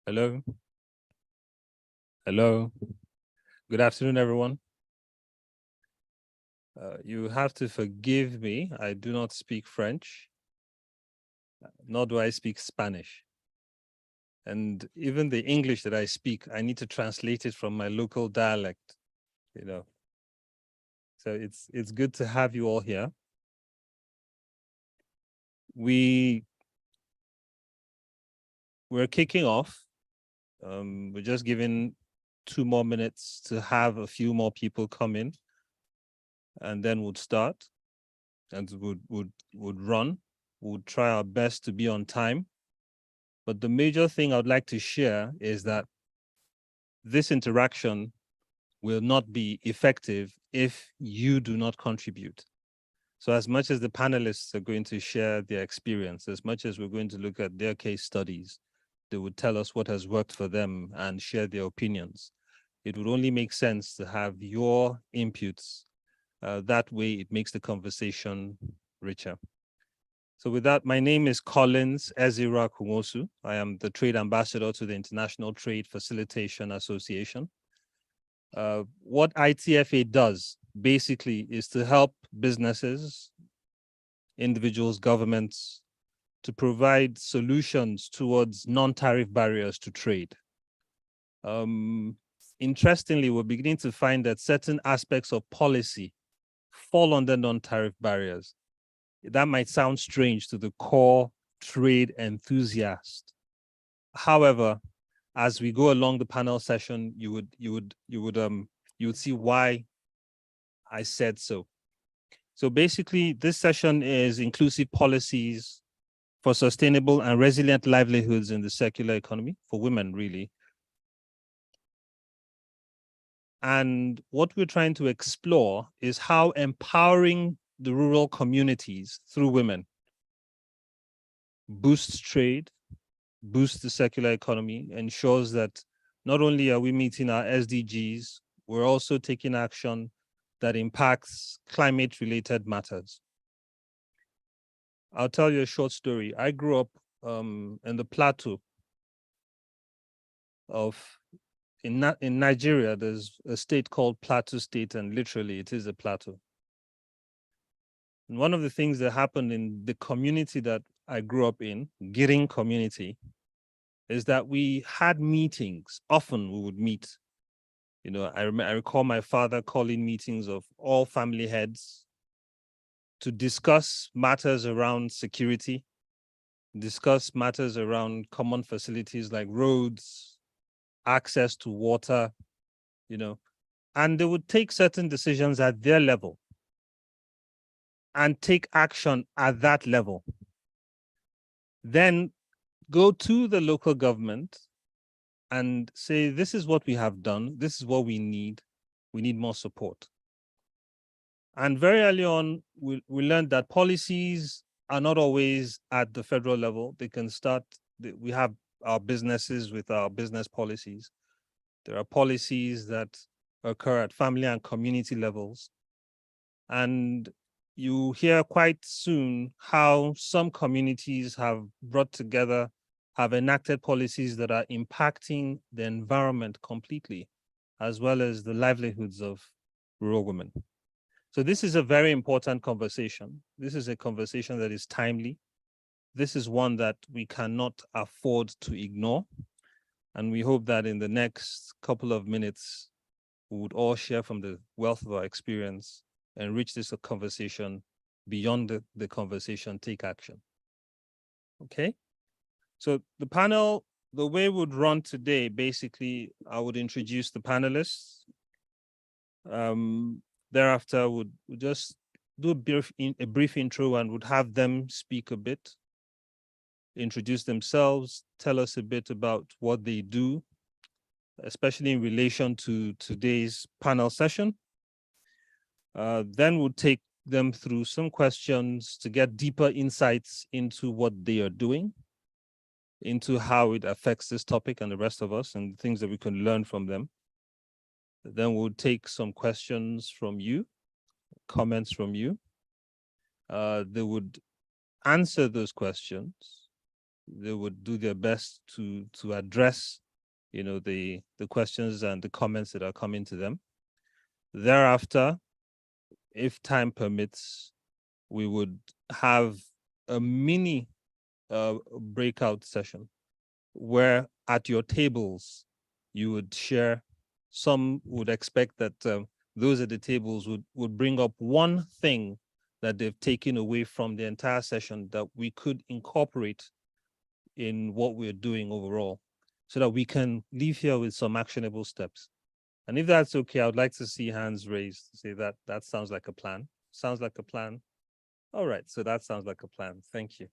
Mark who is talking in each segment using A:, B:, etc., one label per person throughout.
A: Hello. Hello. Good afternoon, everyone. You have to forgive me. I do not speak French, nor do I speak Spanish. And even the English that I speak, I need to translate it from my local dialect, you know. So it's good to have you all here. We're kicking off. We're just giving 2 more minutes to have a few more people come in, and then we'll start and would run. We'll try our best to be on time. But the major thing I would like to share is that this interaction will not be effective if you do not contribute. So as much as the panelists are going to share their experience, as much as we're going to look at their case studies, they would tell us what has worked for them and share their opinions. It would only make sense to have your inputs. That way it makes the conversation richer. So with that, my name is Collins Ezira Kumosu. I am the trade ambassador to the International Trade Facilitation Association. What ITFA does basically is to help businesses, individuals, governments to provide solutions towards non-tariff barriers to trade. Interestingly, we're beginning to find that certain aspects of policy fall under non-tariff barriers. That might sound strange to the core trade enthusiast. However, as we go along the panel session, you would see why I said so. So basically, this session is inclusive policies for sustainable and resilient livelihoods in the circular economy for women, really. And what we're trying to explore is how empowering the rural communities through women boosts trade, boosts the circular economy, ensures that not only are we meeting our SDGs, we're also taking action that impacts climate-related matters. I'll tell you a short story. I grew up in the plateau in Nigeria. There's a state called Plateau State, and literally it is a plateau. And one of the things that happened in the community that I grew up in, Giring community, is that we had meetings. Often we would meet. You know, I recall my father calling meetings of all family heads to discuss matters around security, discuss matters around common facilities like roads, access to water, you know, and they would take certain decisions at their level and take action at that level. Then go to the local government and say, this is what we have done. This is what we need. We need more support. And very early on, we learned that policies are not always at the federal level. They can start, we have our businesses with our business policies. There are policies that occur at family and community levels. And you hear quite soon how some communities have brought together, have enacted policies that are impacting the environment completely, as well as the livelihoods of rural women. So this is a very important conversation. This is a conversation that is timely. This is one that we cannot afford to ignore. And we hope that in the next couple of minutes, we would all share from the wealth of our experience, enrich this conversation, beyond the conversation, take action. Okay? So the panel, the way we would run today, basically, I would introduce the panelists. Thereafter, we'll just do a brief intro and would have them speak a bit, introduce themselves, tell us a bit about what they do, especially in relation to today's panel session. Then we'll take them through some questions to get deeper insights into what they are doing, into how it affects this topic and the rest of us, and things that we can learn from them. Then we'll take some questions from you, comments from you. They would answer those questions. they would do their best to address, the questions and the comments that are coming to them. Thereafter, if time permits, we would have a mini breakout session where at your tables you would share. Some would expect that those at the tables would bring up one thing that they've taken away from the entire session that we could incorporate in what we're doing overall, so that we can leave here with some actionable steps. And if that's okay, I would like to see hands raised to say that that sounds like a plan. Sounds like a plan. All right, so that sounds like a plan. Thank you.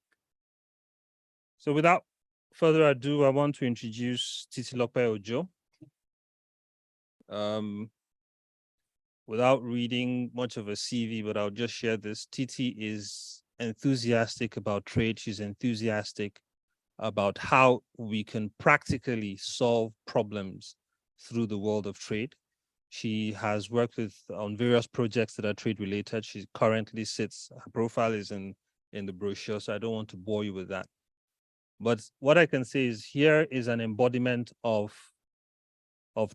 A: So without further ado, I want to introduce Titilope Ojo. Without reading much of a CV, but I'll just share this. Titi is enthusiastic about trade. She's enthusiastic about how we can practically solve problems through the world of trade. She has worked on various projects that are trade related. She currently sits, her profile is in the brochure, so I don't want to bore you with that. But what I can say is here is an embodiment of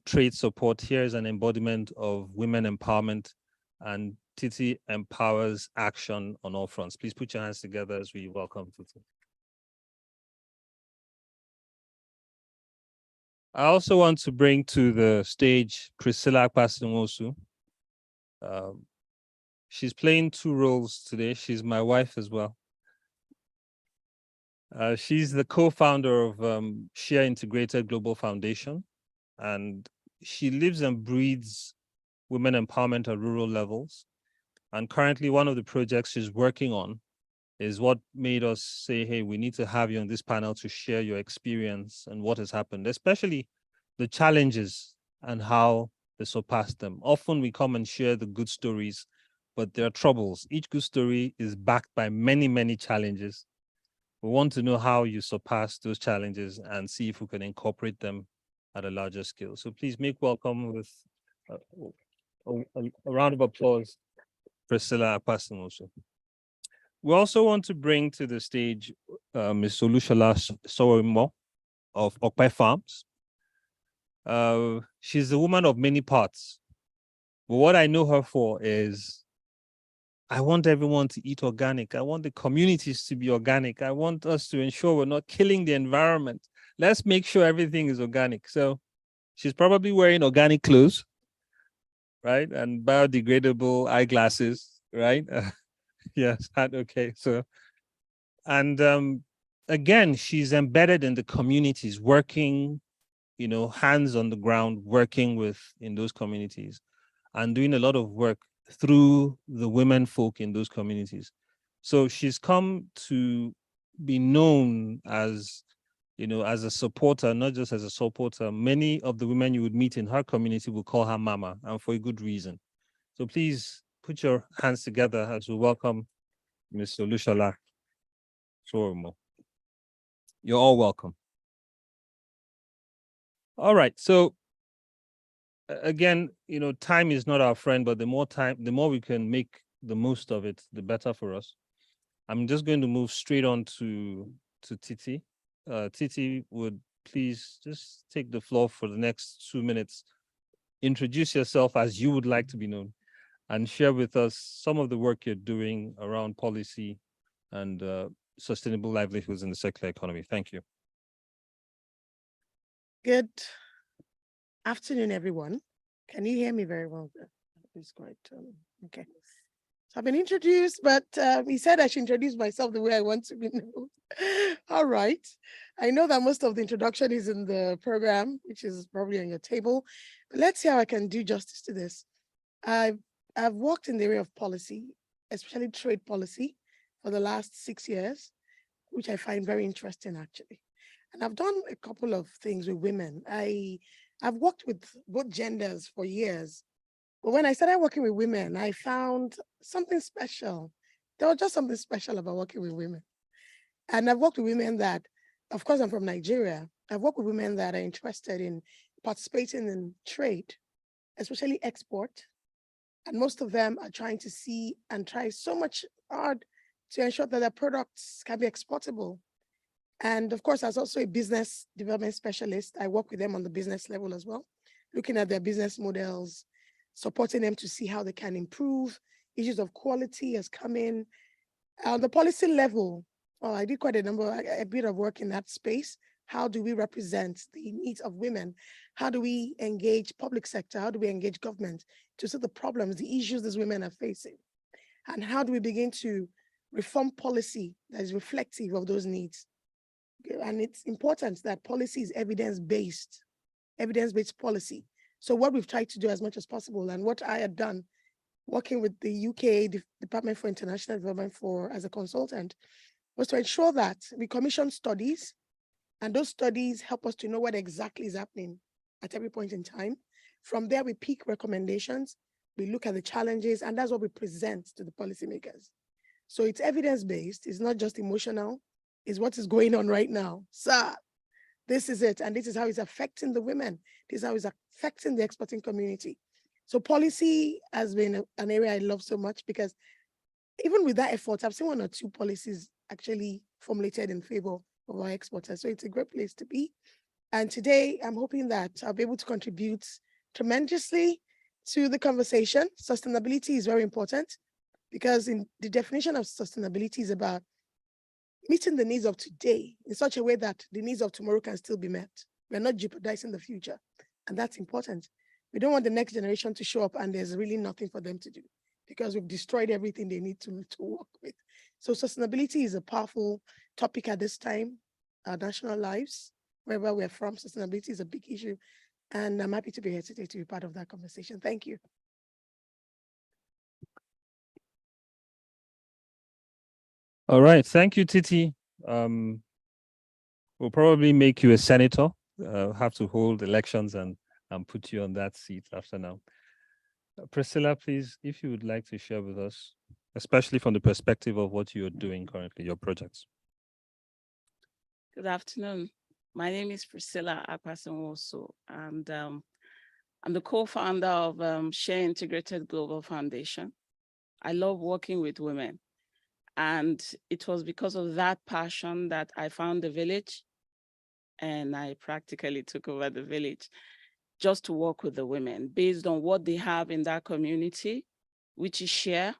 A: trade support. Here is an embodiment of women empowerment, and Titi empowers action on all fronts. Please put your hands together as we welcome Titi. I also want to bring to the stage Priscilla Akpasinwosu. She's playing two roles today. She's my wife as well. She's the co-founder of Share Integrated Global Foundation, and she lives and breathes women empowerment at rural levels. And currently one of the projects she's working on is what made us say, hey, we need to have you on this panel to share your experience and what has happened, especially the challenges and how they surpassed them. Often we come and share the good stories, but there are troubles. Each good story is backed by many, many challenges. We want to know how you surpass those challenges and see if we can incorporate them at a larger scale. So please make welcome with a round of applause, Priscilla Akpasinwosu. We also want to bring to the stage Ms. Olushola Sowimo of Okpe Farms. She's a woman of many parts, but what I know her for is I want everyone to eat organic. I want the communities to be organic. I want us to ensure we're not killing the environment. Let's make sure everything is organic. So she's probably wearing organic clothes, right? And biodegradable eyeglasses, right? Yes, okay. So, and again, she's embedded in the communities, working, hands on the ground, working in those communities and doing a lot of work through the women folk in those communities. So she's come to be known as, as a supporter, not just as a supporter. Many of the women you would meet in her community will call her Mama, and for a good reason. So please put your hands together as we welcome Ms. Olushola Sowimo. You're all welcome. All right, so again, time is not our friend, but the more we can make the most of it, the better for us. I'm just going to move straight on to Titi. Titi, would please just take the floor for the next 2 minutes. Introduce yourself as you would like to be known and share with us some of the work you're doing around policy and sustainable livelihoods in the circular economy. Thank you.
B: Good afternoon, everyone. Can you hear me very well? It's quite okay. So I've been introduced, but he said I should introduce myself the way I want to be known. All right. I know that most of the introduction is in the program, which is probably on your table. But let's see how I can do justice to this. I've worked in the area of policy, especially trade policy, for the last 6 years, which I find very interesting, actually. And I've done a couple of things with women. I've worked with both genders for years. But when I started working with women, I found something special. There was just something special about working with women. And I've worked with women that, of course, I'm from Nigeria. I've worked with women that are interested in participating in trade, especially export. And most of them are trying to see and try so much hard to ensure that their products can be exportable. And of course, as also a business development specialist, I work with them on the business level as well, looking at their business models, supporting them to see how they can improve. Issues of quality has come in. On the policy level, I did quite a bit of work in that space. How do we represent the needs of women? How do we engage public sector? How do we engage government to see the problems, the issues these women are facing? And how do we begin to reform policy that is reflective of those needs? And it's important that policy is evidence-based policy. So what we've tried to do as much as possible, and what I had done working with the UK Department for International Development as a consultant, was to ensure that we commission studies, and those studies help us to know what exactly is happening at every point in time. From there, we pick recommendations, we look at the challenges, and that's what we present to the policymakers. So it's evidence-based, it's not just emotional, it's what is going on right now. So this is it, and this is how it's affecting the women. This is how it's affecting the exporting community. So policy has been an area I love so much, because even with that effort, I've seen 1 or 2 policies actually formulated in favor of our exporters. So it's a great place to be. And today, I'm hoping that I'll be able to contribute tremendously to the conversation. Sustainability is very important, because in the definition of sustainability is about meeting the needs of today in such a way that the needs of tomorrow can still be met. We're not jeopardizing the future, and that's important. We don't want the next generation to show up and there's really nothing for them to do, because we've destroyed everything they need to work with. So sustainability is a powerful topic at this time. Our national lives, wherever we're from, sustainability is a big issue. And I'm happy to be here today to be part of that conversation. Thank you.
A: All right, thank you, Titi. We'll probably make you a senator, have to hold elections and put you on that seat after now. Priscilla, please, if you would like to share with us, especially from the perspective of what you're doing currently, your projects.
C: Good afternoon. My name is Priscilla Akwasenwoso, and I'm the co-founder of Share Integrated Global Foundation. I love working with women, and it was because of that passion that I found the village, and I practically took over the village just to work with the women based on what they have in that community, which is share,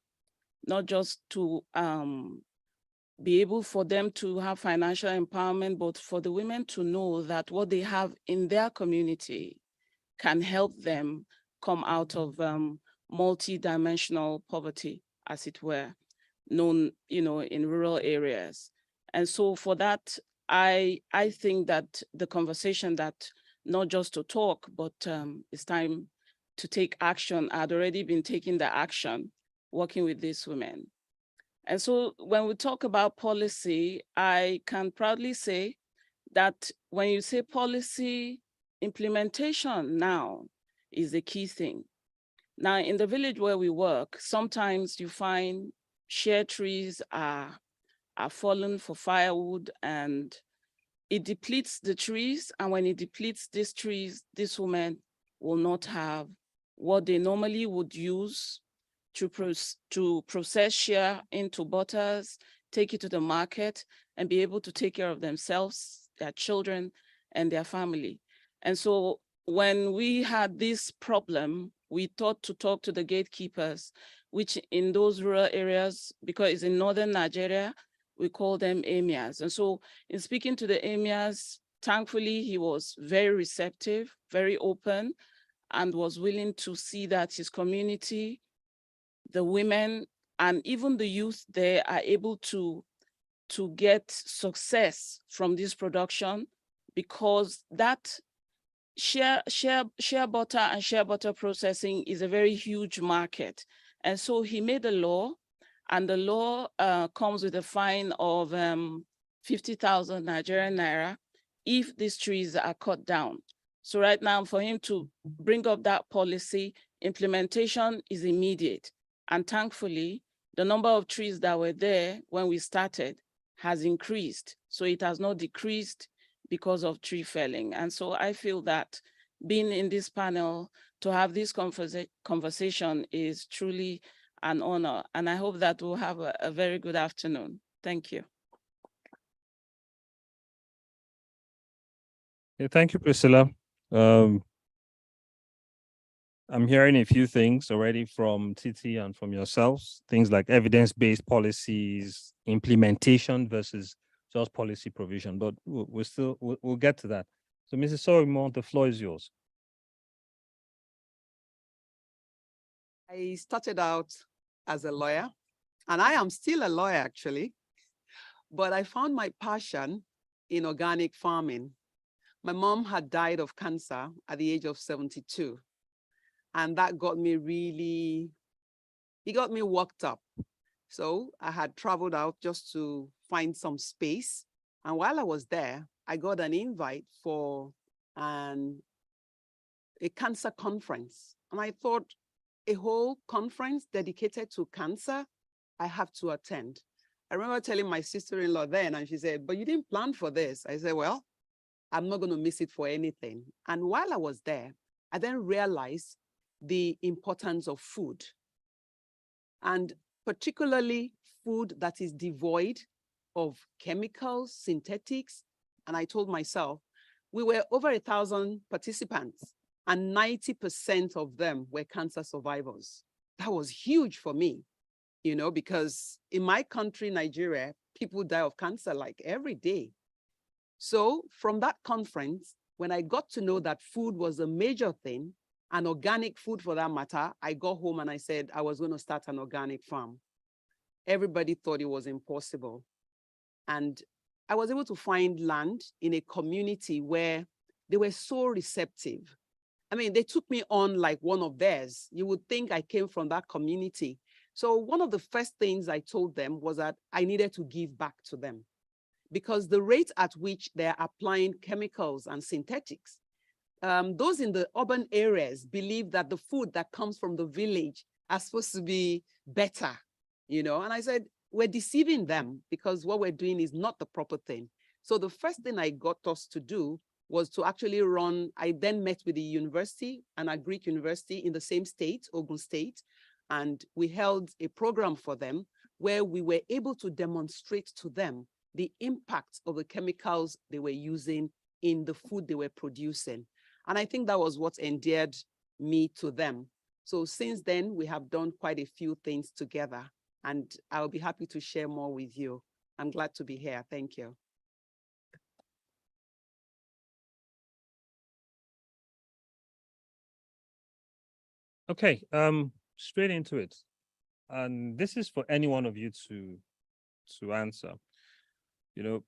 C: not just to be able for them to have financial empowerment, but for the women to know that what they have in their community can help them come out of multi-dimensional poverty, as it were, known, in rural areas. And so for that, I think that the conversation that not just to talk, but it's time to take action. I'd already been taking the action, working with these women. And so when we talk about policy, I can proudly say that when you say policy, implementation now is the key thing. Now, in the village where we work, sometimes you find share trees are fallen for firewood, and it depletes the trees. And when it depletes these trees, these women will not have what they normally would use to process share into butters, take it to the market, and be able to take care of themselves, their children, and their family. And so when we had this problem, we thought to talk to the gatekeepers, which in those rural areas, because it's in northern Nigeria, we call them emirs. And so in speaking to the emirs, thankfully, he was very receptive, very open, and was willing to see that his community, the women, and even the youth there are able to get success from this production, because that share butter and share butter processing is a very huge market. And so he made a law, and the law comes with a fine of 50,000 Nigerian naira if these trees are cut down. So right now, for him to bring up that policy, implementation is immediate. And thankfully, the number of trees that were there when we started has increased. So it has not decreased because of tree felling. And so I feel that being in this panel to have this conversation is truly an honor. And I hope that we'll have a very good afternoon. Thank you.
A: Yeah, thank you, Priscilla. I'm hearing a few things already from Titi and from yourselves, things like evidence-based policies, implementation versus just policy provision, but we'll get to that. So Mrs. Sorimo, the floor is yours.
D: I started out as a lawyer, and I am still a lawyer actually, but I found my passion in organic farming. My mom had died of cancer at the age of 72, and that got me it got me worked up. So I had traveled out just to find some space. And while I was there, I got an invite for a cancer conference. And I thought, a whole conference dedicated to cancer, I have to attend. I remember telling my sister-in-law then, and she said, but you didn't plan for this. I said, well, I'm not going to miss it for anything. And while I was there, I then realized the importance of food, and particularly food that is devoid of chemicals, synthetics. And I told myself, we were over 1,000 participants, and 90% of them were cancer survivors. That was huge for me, you know, because in my country, Nigeria, people die of cancer like every day. So from that conference, when I got to know that food was a major thing, and organic food for that matter, I got home and I said I was going to start an organic farm. Everybody thought it was impossible. And I was able to find land in a community where they were so receptive. I mean, they took me on like one of theirs. You would think I came from that community. So one of the first things I told them was that I needed to give back to them, because the rate at which they're applying chemicals and synthetics, those in the urban areas believe that the food that comes from the village are supposed to be better, you know? And I said, we're deceiving them because what we're doing is not the proper thing. So the first thing I got us to do was to actually I then met with the university, an Agric university in the same state, Ogun State, and we held a program for them where we were able to demonstrate to them the impact of the chemicals they were using in the food they were producing. And I think that was what endeared me to them. So since then, we have done quite a few things together, and I'll be happy to share more with you. I'm glad to be here. Thank you.
A: Okay, straight into it. And this is for any one of you to answer. You know,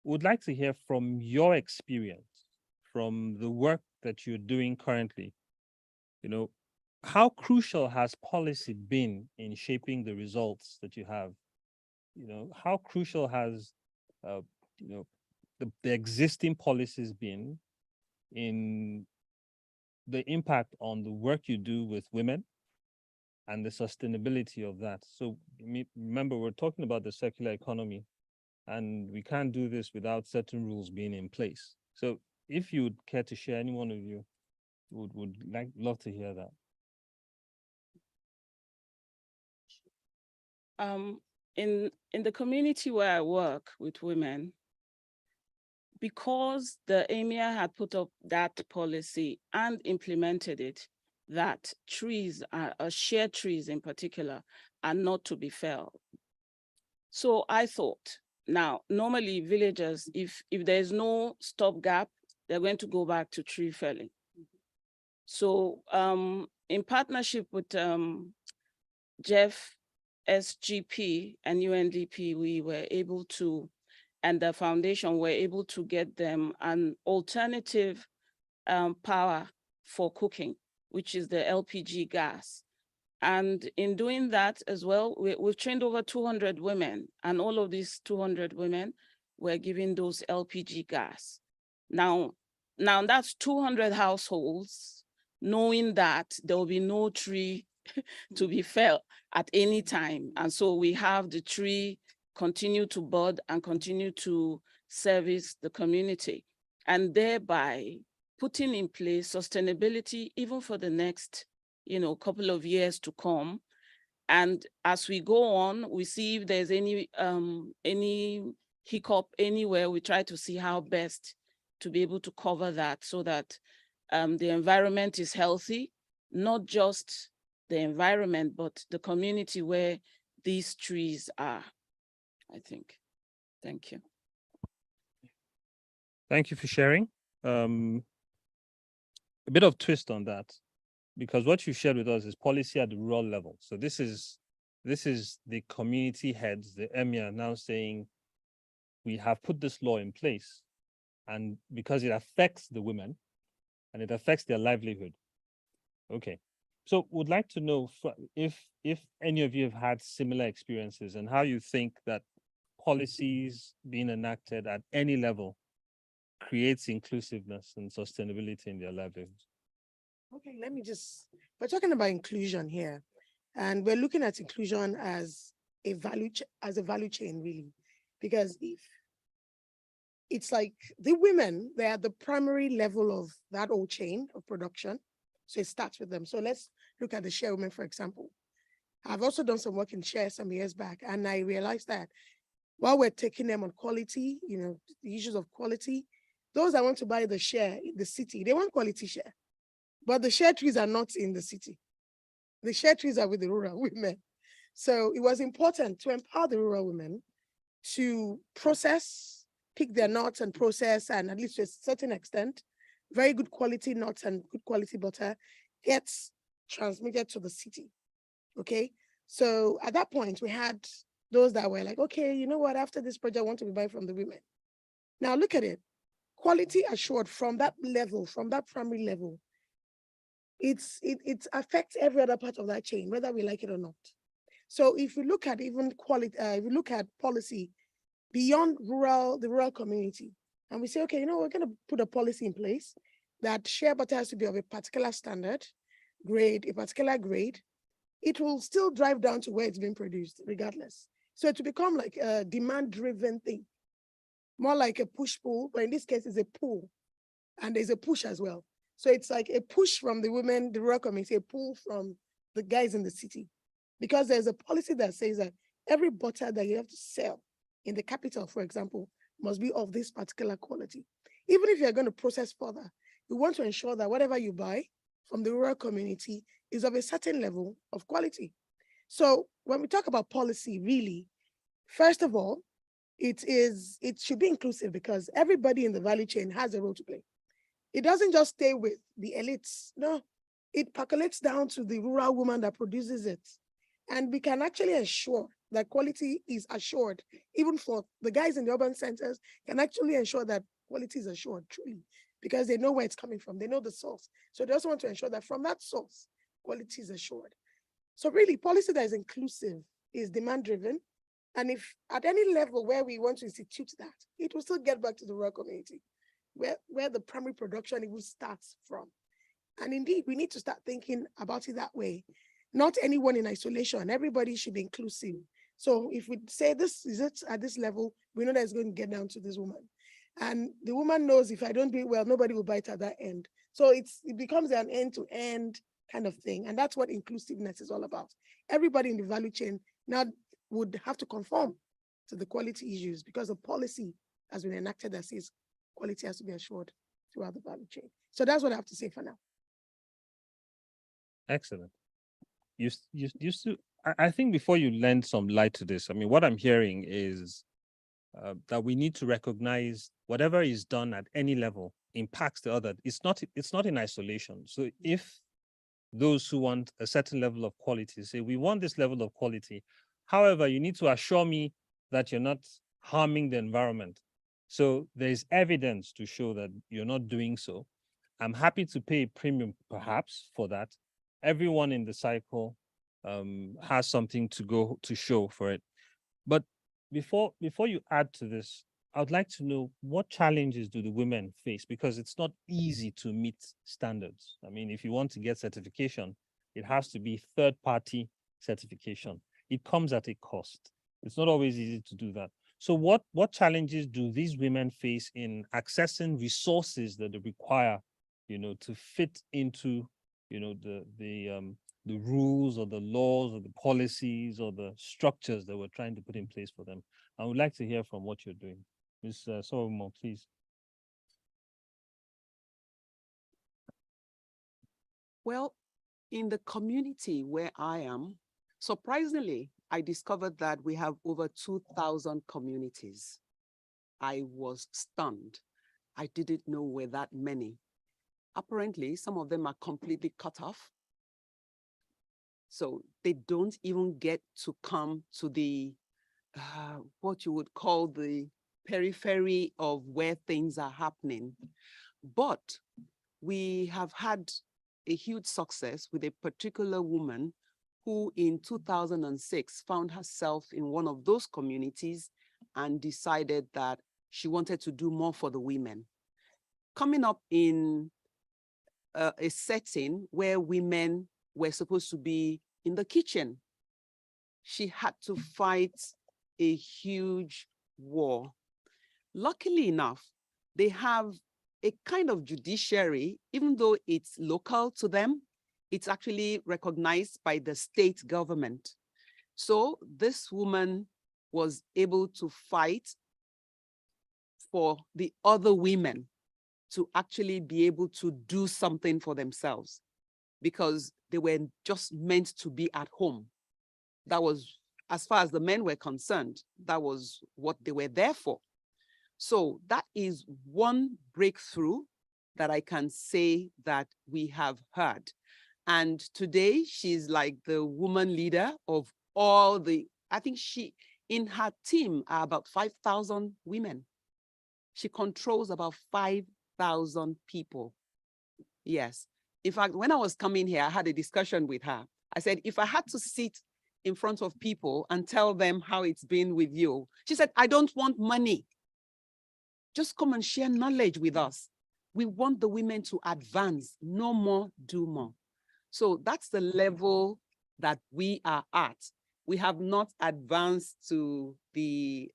A: would like to hear from your experience, from the work that you're doing currently. You know, how crucial has policy been in shaping the results that you have? You know, how crucial has you know, the existing policies been in the impact on the work you do with women and the sustainability of that? So remember, we're talking about the circular economy, and we can't do this without certain rules being in place. So if you would care to share, any one of you would love to hear that.
C: In the community where I work with women, because the emir had put up that policy and implemented it, that trees, shade trees in particular, are not to be felled. So I thought, now, normally villagers, if there's no stopgap, they're going to go back to tree felling. So in partnership with Jeff SGP and UNDP, we were able to, and the foundation were able to get them an alternative power for cooking, which is the LPG gas. And in doing that as well, we've trained over 200 women, and all of these 200 women were given those LPG gas. Now that's 200 households, knowing that there will be no tree to be felled at any time. And so we have the tree continue to bud and continue to service the community, and thereby putting in place sustainability even for the next, couple of years to come. And as we go on, we see if there's any hiccup anywhere, we try to see how best to be able to cover that so that the environment is healthy, not just the environment, but the community where these trees are, I think. Thank you.
A: Thank you for sharing. A bit of twist on that, because what you shared with us is policy at the rural level. So this is the community heads, the emir now saying, we have put this law in place, and because it affects the women and it affects their livelihood. Okay. So would like to know if any of you have had similar experiences and how you think that policies being enacted at any level creates inclusiveness and sustainability in their livelihoods.
B: Okay, we're talking about inclusion here, and we're looking at inclusion as a value chain, really, because if it's like the women, they are the primary level of that whole chain of production. So it starts with them. So let's look at the share women, for example. I've also done some work in share some years back, and I realized that while we're taking them on quality, the issues of quality, those that want to buy the share in the city, they want quality share. But the share trees are not in the city. The share trees are with the rural women. So it was important to empower the rural women to process, pick their nuts and process, and at least to a certain extent, very good quality nuts and good quality butter gets transmitted to the city. Okay. So at that point, we had those that were like, okay, you know what, after this project, I want to be buying from the women. Now look at it. Quality assured from that level, from that primary level, it affects every other part of that chain, whether we like it or not. So if you look at even quality, if you look at policy beyond the rural community, and we say, okay, we're going to put a policy in place that share butter has to be of a particular standard, grade, a particular grade, it will still drive down to where it's being produced regardless. So it will become like a demand-driven thing, more like a push-pull, but in this case, it's a pull, and there's a push as well. So it's like a push from the women, the rural community, a pull from the guys in the city, because there's a policy that says that every butter that you have to sell in the capital, for example, must be of this particular quality. Even if you're going to process further, you want to ensure that whatever you buy from the rural community is of a certain level of quality. So when we talk about policy, really, first of all, it should be inclusive because everybody in the value chain has a role to play. It doesn't just stay with the elites. No, it percolates down to the rural woman that produces it. And we can actually ensure that quality is assured, even for the guys in the urban centers can actually ensure that quality is assured truly, because they know where it's coming from. They know the source. So they also want to ensure that from that source, quality is assured. So really, policy that is inclusive is demand-driven. And if at any level where we want to institute that, it will still get back to the rural community, where the primary production even starts from. And indeed, we need to start thinking about it that way. Not anyone in isolation. Everybody should be inclusive. So if we say this is it at this level, we know that it's going to get down to this woman. And the woman knows if I don't do it well, nobody will buy it at that end. So it becomes an end-to-end kind of thing. And that's what inclusiveness is all about. Everybody in the value chain now would have to conform to the quality issues because the policy has been enacted that says quality has to be assured throughout the value chain. So that's what I have to say for now.
A: Excellent. I think before you lend some light to this, I mean, what I'm hearing is that we need to recognize whatever is done at any level impacts the other. It's not in isolation. So if those who want a certain level of quality say, we want this level of quality, however, you need to assure me that you're not harming the environment. So there's evidence to show that you're not doing so. I'm happy to pay a premium perhaps for that. Everyone in the cycle has something to show for it. But before you add to this, I would like to know what challenges do the women face? Because it's not easy to meet standards. I mean, if you want to get certification, it has to be third-party certification. It comes at a cost. It's not always easy to do that. So what challenges do these women face in accessing resources that they require, to fit into, the rules or the laws or the policies or the structures that we're trying to put in place for them? I would like to hear from what you're doing. Ms. Solomon, please.
D: Well, in the community where I am, surprisingly, I discovered that we have over 2,000 communities. I was stunned. I didn't know were that many. Apparently, some of them are completely cut off. So they don't even get to come to the, what you would call the periphery of where things are happening. But we have had a huge success with a particular woman who in 2006 found herself in one of those communities and decided that she wanted to do more for the women. Coming up in a setting where women were supposed to be in the kitchen, she had to fight a huge war. Luckily enough, they have a kind of judiciary, even though it's local to them, it's actually recognized by the state government. So this woman was able to fight for the other women to actually be able to do something for themselves, because they were just meant to be at home. That was, as far as the men were concerned, that was what they were there for. So that is one breakthrough that I can say that we have heard. And today she's like the woman leader of all the, I think she, in her team are about 5,000 women. She controls about 5,000 people. Yes. In fact, when I was coming here, I had a discussion with her. I said, if I had to sit in front of people and tell them how it's been with you, she said, I don't want money. Just come and share knowledge with us. We want the women to advance, no more, do more. So that's the level that we are at. We have not advanced to the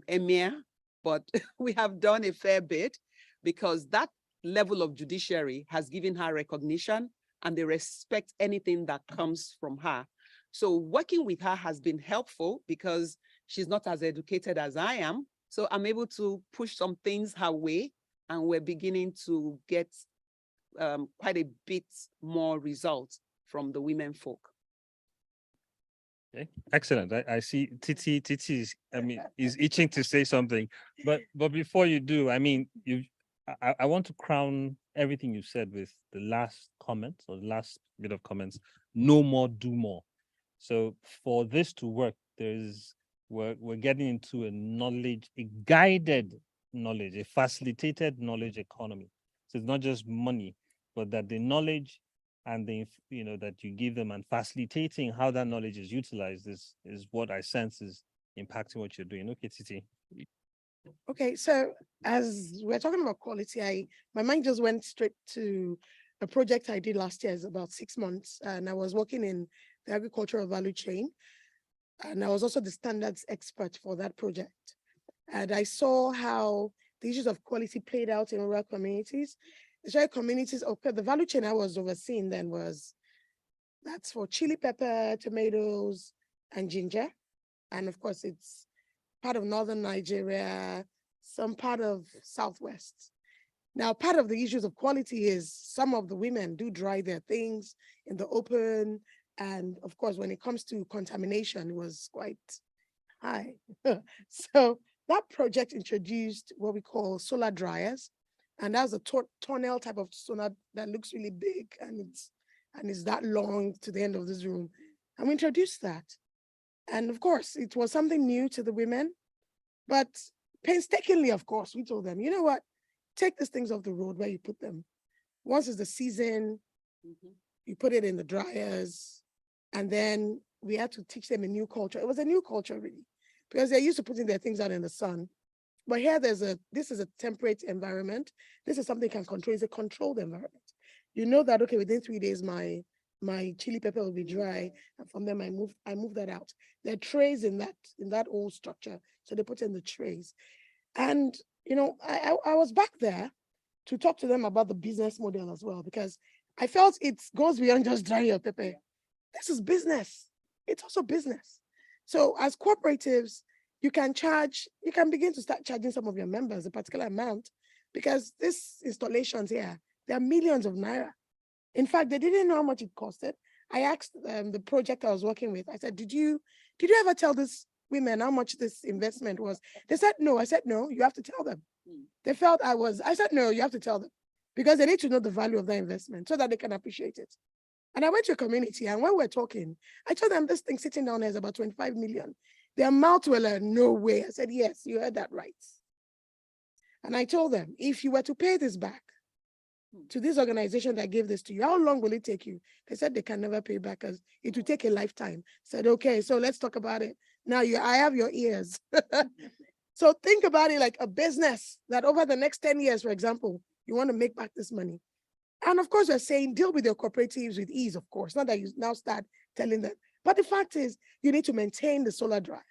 D: emir, but we have done a fair bit, because that level of judiciary has given her recognition and they respect anything that comes from her. So working with her has been helpful because she's not as educated as I am. So I'm able to push some things her way, and we're beginning to get quite a bit more results from the women folk.
A: Okay, excellent. I see Titi is, I mean, is itching to say something, but before you do, I mean, I want to crown everything you said with the last comment, or the last bit of comments: no more, do more. So for this to work, we're getting into a guided knowledge, a facilitated knowledge economy. So it's not just money, but that the knowledge and that you give them, and facilitating how that knowledge is utilized is what I sense is impacting what you're doing. Okay, Titi.
B: Okay, so as we're talking about quality, my mind just went straight to a project I did last year. It's about 6 months, and I was working in the agricultural value chain, and I was also the standards expert for that project. And I saw how the issues of quality played out in rural communities. Especially communities, okay, the value chain I was overseeing then that's for chili pepper, tomatoes, and ginger. And of course, it's part of northern Nigeria, some part of Southwest. Now, part of the issues of quality is some of the women do dry their things in the open. And of course, when it comes to contamination, it was quite high. So that project introduced what we call solar dryers. And that's a tunnel type of solar that looks really big, and it's that long to the end of this room. And we introduced that. And of course, it was something new to the women, but painstakingly, of course, we told them, you know what, take these things off the road where you put them. Once it's the season, you put it in the dryers, and then we had to teach them a new culture. It was a new culture, really, because they're used to putting their things out in the sun. But here this is a temperate environment. This is something you can control. It's a controlled environment. You know that, okay, within 3 days, my chili pepper will be dry. And from them, I move that out. There are trays in that old structure. So they put in the trays. And, I was back there to talk to them about the business model as well, because I felt it goes beyond just drying your pepper. This is business. It's also business. So as cooperatives, you can begin to start charging some of your members a particular amount, because these installations here, there are millions of naira. In fact, they didn't know how much it costed. I asked the project I was working with, I said, did you ever tell these women how much this investment was? They said, no. I said, no, you have to tell them. They felt I said, no, you have to tell them because they need to know the value of that investment so that they can appreciate it. And I went to a community, and when we're talking, I told them this thing sitting down there is about 25 million. Their mouth were like, no way. I said, yes, you heard that right. And I told them, if you were to pay this back to this organization that gave this to you, how long will it take you? They said they can never pay back because it will take a lifetime. I said, okay, so let's talk about it. Now I have your ears. So think about it like a business that over the next 10 years, for example, you want to make back this money. And of course, we're saying deal with your cooperatives with ease, of course, not that you now start telling them. But the fact is, you need to maintain the solar dryer.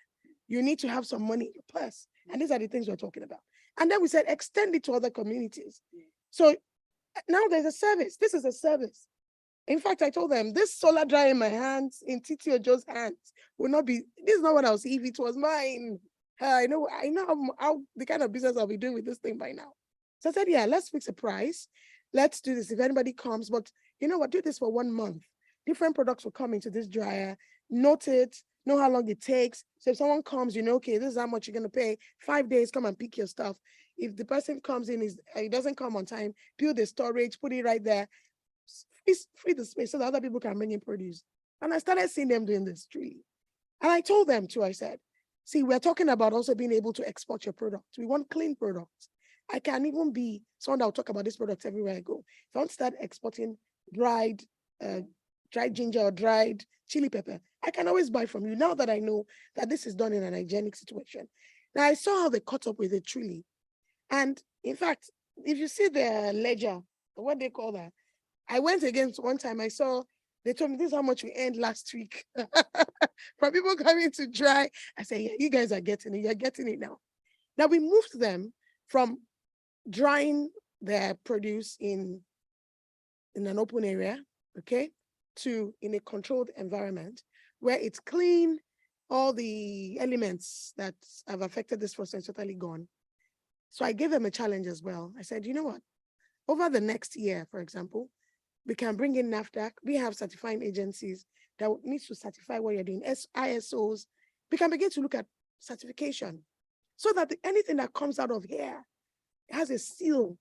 B: You need to have some money in your purse. And these are the things we're talking about. And then we said, extend it to other communities. So now there's a service. This is a service. In fact, I told them this solar dryer in my hands, in Titi Ojo's hands, will not be, this is not what I'll see if it was mine. I know how the kind of business I'll be doing with this thing by now. So I said, yeah, let's fix a price. Let's do this if anybody comes, but you know what, do this for 1 month. Different products will come into this dryer, note it, know how long it takes. So if someone comes, you know, okay, this is how much you're gonna pay. 5 days, come and pick your stuff. If the person comes in, he doesn't come on time, build the storage, put it right there, free the space so that other people can bring in produce. And I started seeing them doing this truly. And I told them too, I said, see, we're talking about also being able to export your product. We want clean products. I can even be someone that will talk about this product everywhere I go. If I want to start exporting dried ginger or dried chili pepper, I can always buy from you now that I know that this is done in an hygienic situation. Now I saw how they caught up with it truly. And in fact, if you see the ledger, what they call that, I went again one time, I saw, they told me this is how much we earned last week. From people coming to dry. I said, yeah, you guys are getting it. You're getting it now. Now we moved them from drying their produce in an open area, okay, to in a controlled environment where it's clean, all the elements that have affected this process are totally gone. So I gave them a challenge as well. I said, you know what? Over the next year, for example, we can bring in NAFDAC. We have certifying agencies that need to certify what you're doing, ISOs. We can begin to look at certification so that anything that comes out of here has a seal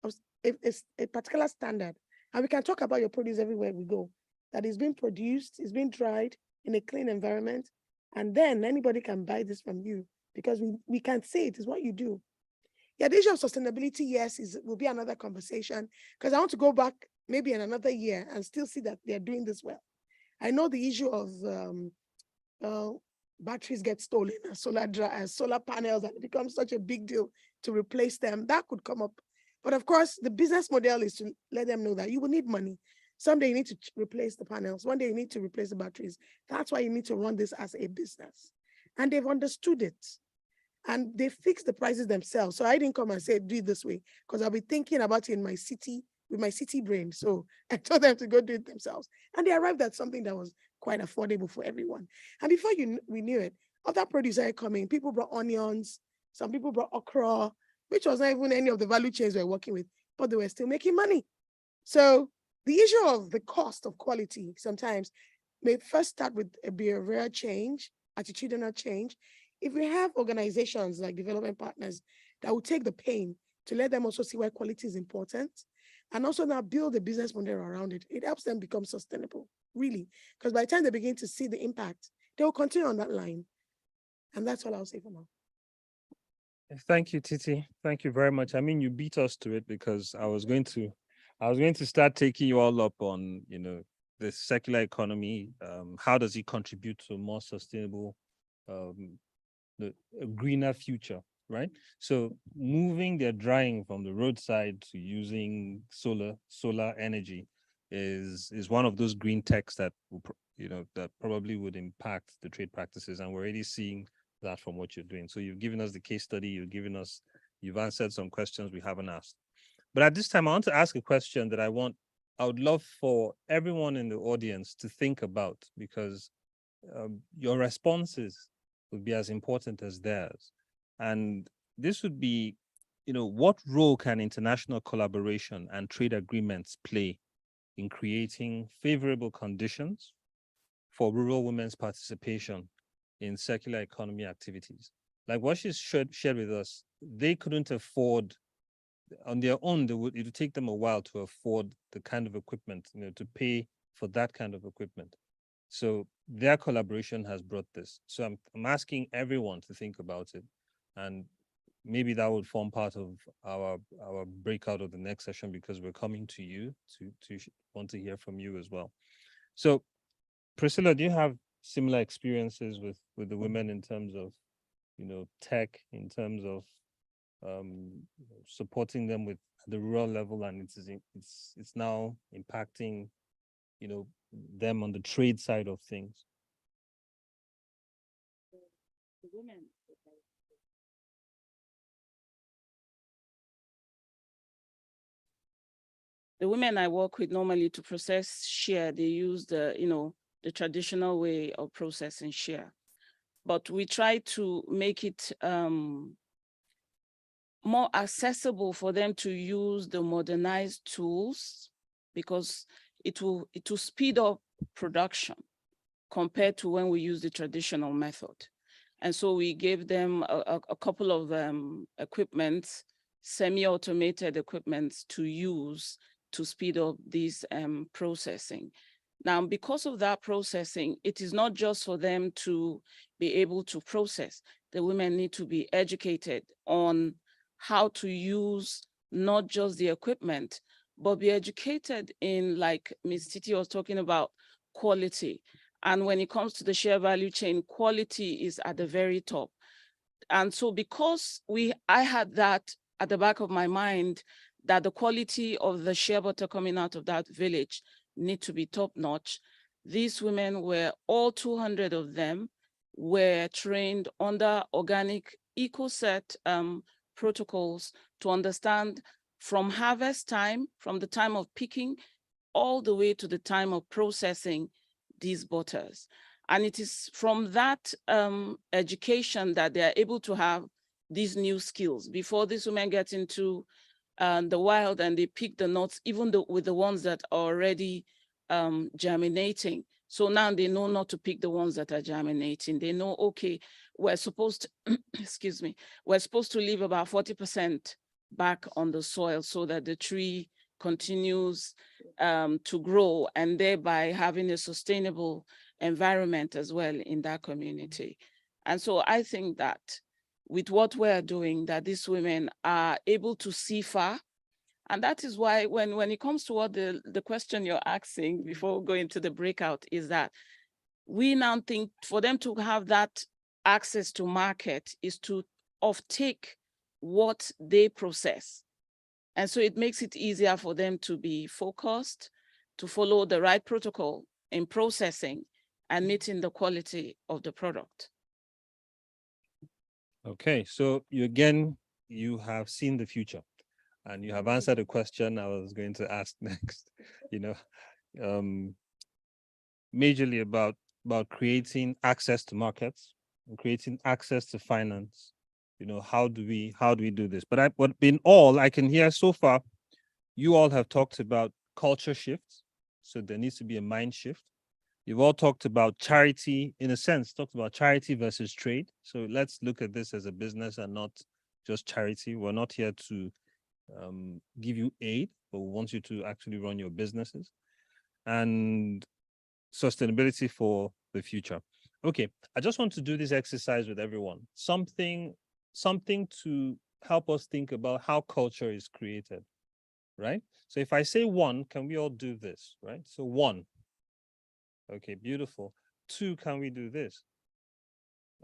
B: of a particular standard. And we can talk about your produce everywhere we go, that is being produced, is being dried in a clean environment. And then anybody can buy this from you because we can say it is what you do. Yeah, the issue of sustainability, yes, will be another conversation because I want to go back maybe in another year and still see that they're doing this well. I know the issue of batteries get stolen, solar panels, and it becomes such a big deal to replace them. That could come up. But of course, the business model is to let them know that you will need money. Someday you need to replace the panels. One day you need to replace the batteries. That's why you need to run this as a business. And they've understood it. And they fix the prices themselves. So I didn't come and say, do it this way, because I'll be thinking about it in my city, with my city brain. So I told them to go do it themselves. And they arrived at something that was quite affordable for everyone. And before we knew it, other produce started coming. People brought onions, some people brought okra, which was not even any of the value chains we're working with, but they were still making money. So the issue of the cost of quality sometimes may first start with a behavioral change, attitudinal change. If we have organizations like development partners that will take the pain to let them also see why quality is important and also now build a business model around it, it helps them become sustainable, really. Because by the time they begin to see the impact, they will continue on that line. And that's all I'll say for now.
A: Thank you, Titi. Thank you very much. I mean, you beat us to it because I was going to start taking you all up on, the circular economy. How does it contribute to a more sustainable, a greener future, right? So moving their drying from the roadside to using solar energy is one of those green techs that that probably would impact the trade practices, and we're already seeing that from what you're doing. So you've given us the case study, you've answered some questions we haven't asked. But at this time, I want to ask a question that I would love for everyone in the audience to think about, because your responses would be as important as theirs. And this would be, what role can international collaboration and trade agreements play in creating favorable conditions for rural women's participation in circular economy activities. Like what she shared with us, they couldn't afford on their own. It would take them a while to afford the kind of equipment, to pay for that kind of equipment. So their collaboration has brought this. So I'm asking everyone to think about it, and maybe that would form part of our breakout of the next session, because we're coming to you to want to hear from you as well. So Priscilla, do you have similar experiences with the women in terms of tech, in terms of supporting them with the rural level, and it's now impacting them on the trade side of things?
C: The women I work with normally to process shea, they use the traditional way of processing shea, but we try to make it more accessible for them to use the modernized tools, because it will speed up production compared to when we use the traditional method. And so we gave them a couple of equipment, semi-automated equipment to use to speed up this processing. Now, because of that processing, it is not just for them to be able to process. The women need to be educated on how to use not just the equipment, but be educated in, like Ms. Titi was talking about, quality. And when it comes to the shea value chain, quality is at the very top. And so because I had that at the back of my mind, that the quality of the shea butter coming out of that village need to be top notch, these women were, all 200 of them were trained under organic EcoCert protocols to understand from harvest time, from the time of picking, all the way to the time of processing these butters. And it is from that education that they are able to have these new skills. Before these women get into the wild and they pick the nuts, even with the ones that are already germinating. So now they know not to pick the ones that are germinating. They know, okay, we're supposed to, excuse me, we're supposed to leave about 40% back on the soil so that the tree continues to grow, and thereby having a sustainable environment as well in that community. And so I think that with what we're doing, that these women are able to see far. And that is why when it comes to what the question you're asking before going to the breakout is that we now think for them to have that access to market is to offtake what they process. And so it makes it easier for them to be focused, to follow the right protocol in processing and meeting the quality of the product.
A: Okay, so you have seen the future, and you have answered a question I was going to ask next, majorly about creating access to markets and creating access to finance. How do we do this? But in all I can hear so far, you all have talked about culture shifts. So there needs to be a mind shift. You've all talked about charity, in a sense, talked about charity versus trade. So let's look at this as a business and not just charity. We're not here to give you aid, but we want you to actually run your businesses. And sustainability for the future. Okay, I just want to do this exercise with everyone. Something to help us think about how culture is created, right? So if I say 1, can we all do this, right? So 1. Okay, beautiful. 2, can we do this?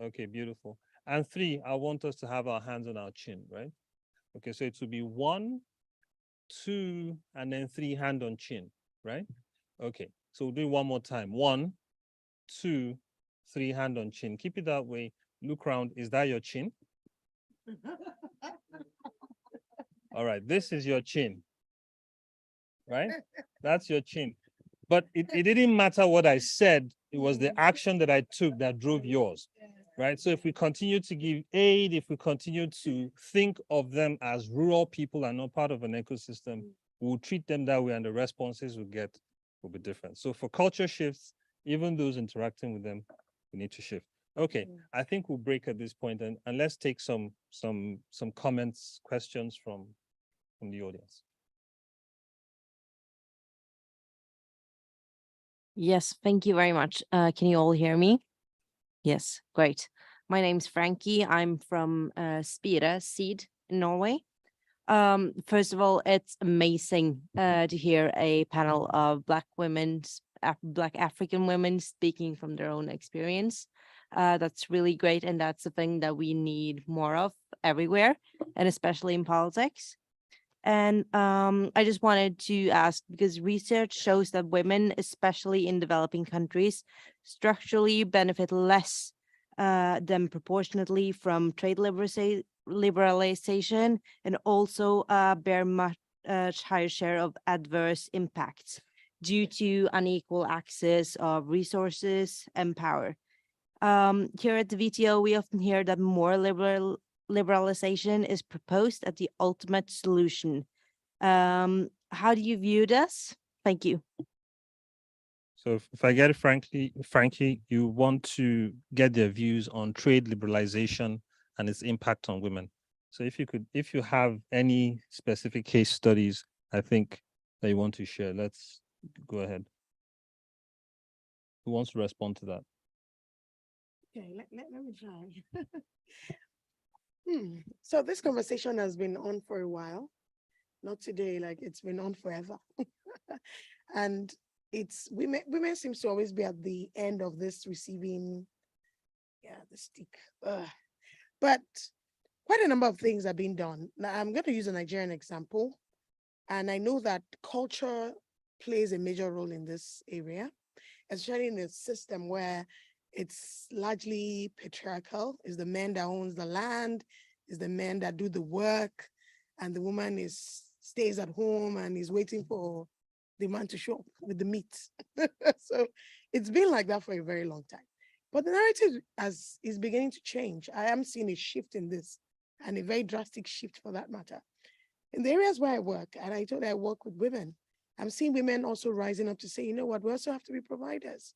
A: Okay, beautiful. And 3, I want us to have our hands on our chin, right? Okay, so it will be 1, 2, and then 3, hand on chin, right? Okay, so we'll do it one more time. 1, 2, 3, hand on chin. Keep it that way. Look around. Is that your chin? All right, this is your chin, right? That's your chin. But it didn't matter what I said. It was the action that I took that drove yours, right? So if we continue to give aid, if we continue to think of them as rural people and not part of an ecosystem, we'll treat them that way and the responses will be different. So for culture shifts, even those interacting with them, we need to shift. Okay, I think we'll break at this point and let's take some comments, questions from the audience.
E: Yes, thank you very much. Can you all hear me? Yes, great. My name's Frankie. I'm from Spire Seed in Norway. First of all, it's amazing to hear a panel of Black African women speaking from their own experience. That's really great, and that's a thing that we need more of everywhere, and especially in politics. And I just wanted to ask, because research shows that women, especially in developing countries, structurally benefit less than proportionately from trade liberalization, and also bear much higher share of adverse impacts due to unequal access of resources and power. Here at the VTO, we often hear that more liberalization is proposed as the ultimate solution. How do you view this? Thank you.
A: So if I get it, Frankie, you want to get their views on trade liberalization and its impact on women. So if you have any specific case studies, I think that you want to share, let's go ahead. Who wants to respond to that?
B: Okay, let me try. So this conversation has been on for a while, not today, like it's been on forever. And it's women seems to always be at the end of this receiving, the stick. But quite a number of things are being done. Now I'm going to use a Nigerian example, and I know that culture plays a major role in this area, especially in a system where it's largely patriarchal. It's the man that owns the land, it's the men that do the work, and the woman stays at home and is waiting for the man to show up with the meat. So it's been like that for a very long time. But the narrative is beginning to change. I am seeing a shift in this, and a very drastic shift for that matter. In the areas where I work, and I told you I work with women, I'm seeing women also rising up to say, you know what, we also have to be providers.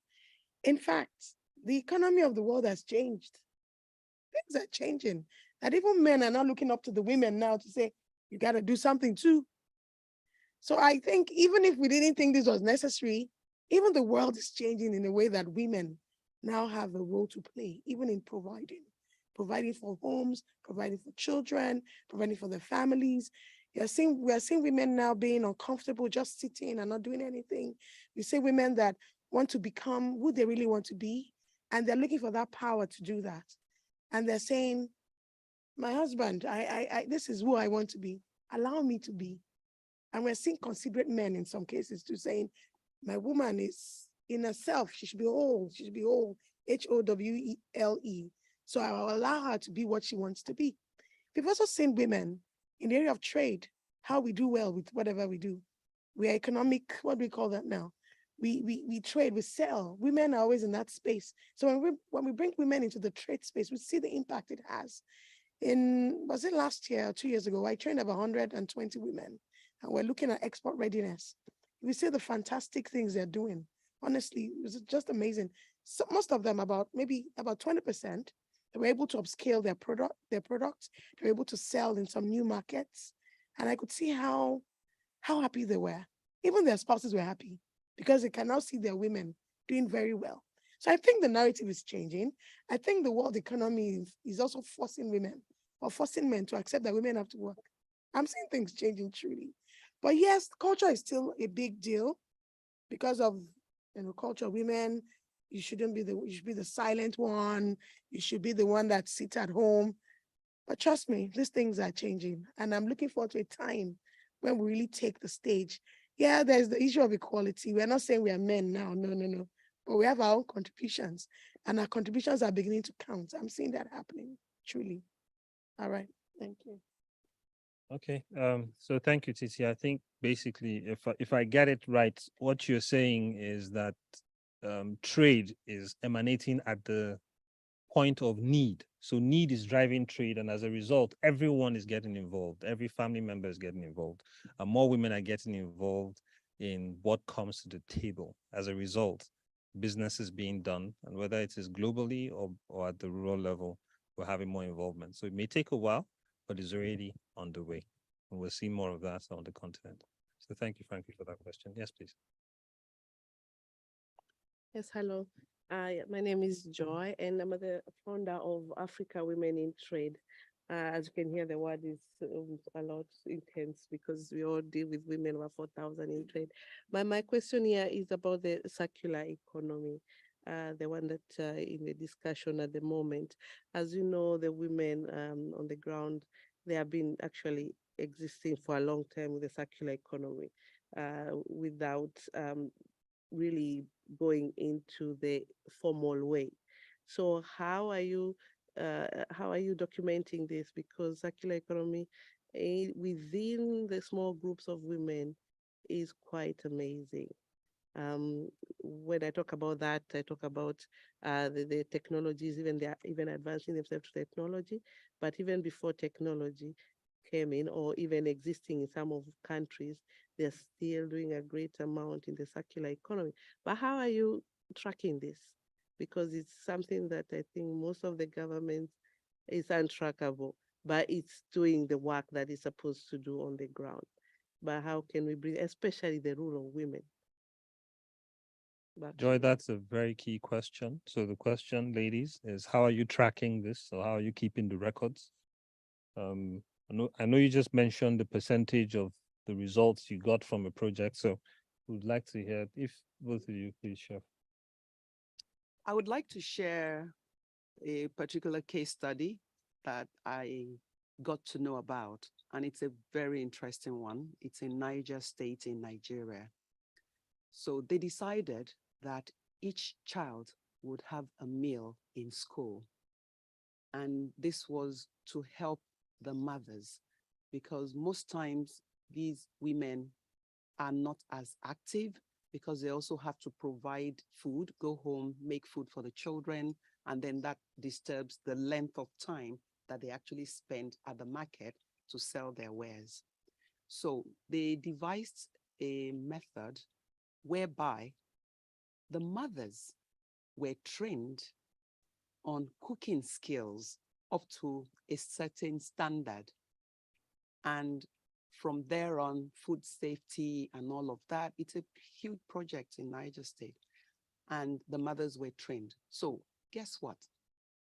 B: In fact, the economy of the world has changed. Things are changing. That even men are now looking up to the women now to say, you got to do something too. So I think even if we didn't think this was necessary, even the world is changing in a way that women now have a role to play, even in providing for homes, providing for children, providing for their families. We are seeing women now being uncomfortable, just sitting and not doing anything. We see women that want to become who they really want to be, and they're looking for that power to do that. And they're saying, my husband, this is who I want to be. Allow me to be. And we're seeing considerate men in some cases too saying, my woman is in herself, she should be whole, HOWLE. So I will allow her to be what she wants to be. We've also seen women in the area of trade, how we do well with whatever we do. We are economic, what do we call that now? We trade, we sell. Women are always in that space. So when we bring women into the trade space, we see the impact it has. Was it last year or 2 years ago? I trained about 120 women, and we're looking at export readiness. We see the fantastic things they're doing. Honestly, it was just amazing. So most of them, about 20%, they were able to upscale their products. They were able to sell in some new markets. And I could see how happy they were. Even their spouses were happy because they can now see their women doing very well. So I think the narrative is changing. I think the world economy is also forcing women or forcing men to accept that women have to work. I'm seeing things changing truly. But yes, culture is still a big deal because of culture. Women, you should be the silent one. You should be the one that sits at home. But trust me, these things are changing. And I'm looking forward to a time when we really take the stage. Yeah, there's the issue of equality. We're not saying we are men now. No. But we have our own contributions. And our contributions are beginning to count. I'm seeing that happening, truly. All right. Thank you.
A: Okay. So thank you, Titi. I think basically, if I get it right, what you're saying is that trade is emanating at the point of need. So need is driving trade, and as a result, everyone is getting involved. Every family member is getting involved. And more women are getting involved in what comes to the table. As a result, business is being done, and whether it is globally or at the rural level, we're having more involvement. So it may take a while, but it's already on the way. And we'll see more of that on the continent. So thank you, Frankie, for that question. Yes, please.
F: Yes, hello. My name is Joy, and I'm the founder of Africa Women in Trade. As you can hear, the word is a lot intense because we all deal with women, over 4,000 in trade. But my question here is about the circular economy, the one that in the discussion at the moment. As you know, the women on the ground, they have been actually existing for a long time with the circular economy without really going into the formal way. So how are you documenting this? Because circular economy within the small groups of women is quite amazing. When I talk about that, I talk about the technologies, even advancing themselves to technology, but even before technology came in, or even existing in some of the countries, they're still doing a great amount in the circular economy. But how are you tracking this? Because it's something that I think most of the government is untrackable, but it's doing the work that it's supposed to do on the ground. But how can we bring, especially the rural women?
A: Joy, that's a very key question. So the question, ladies, is how are you tracking this? So how are you keeping the records? I know you just mentioned the percentage of the results you got from a project. So we'd like to hear if both of you please share.
D: I would like to share a particular case study that I got to know about, and it's a very interesting one. It's in Niger State in Nigeria. So they decided that each child would have a meal in school. And this was to help the mothers, because most times these women are not as active because they also have to provide food, go home, make food for the children, and then that disturbs the length of time that they actually spend at the market to sell their wares. So they devised a method whereby the mothers were trained on cooking skills up to a certain standard. And from there on, food safety and all of that, it's a huge project in Niger State. And the mothers were trained. So guess what?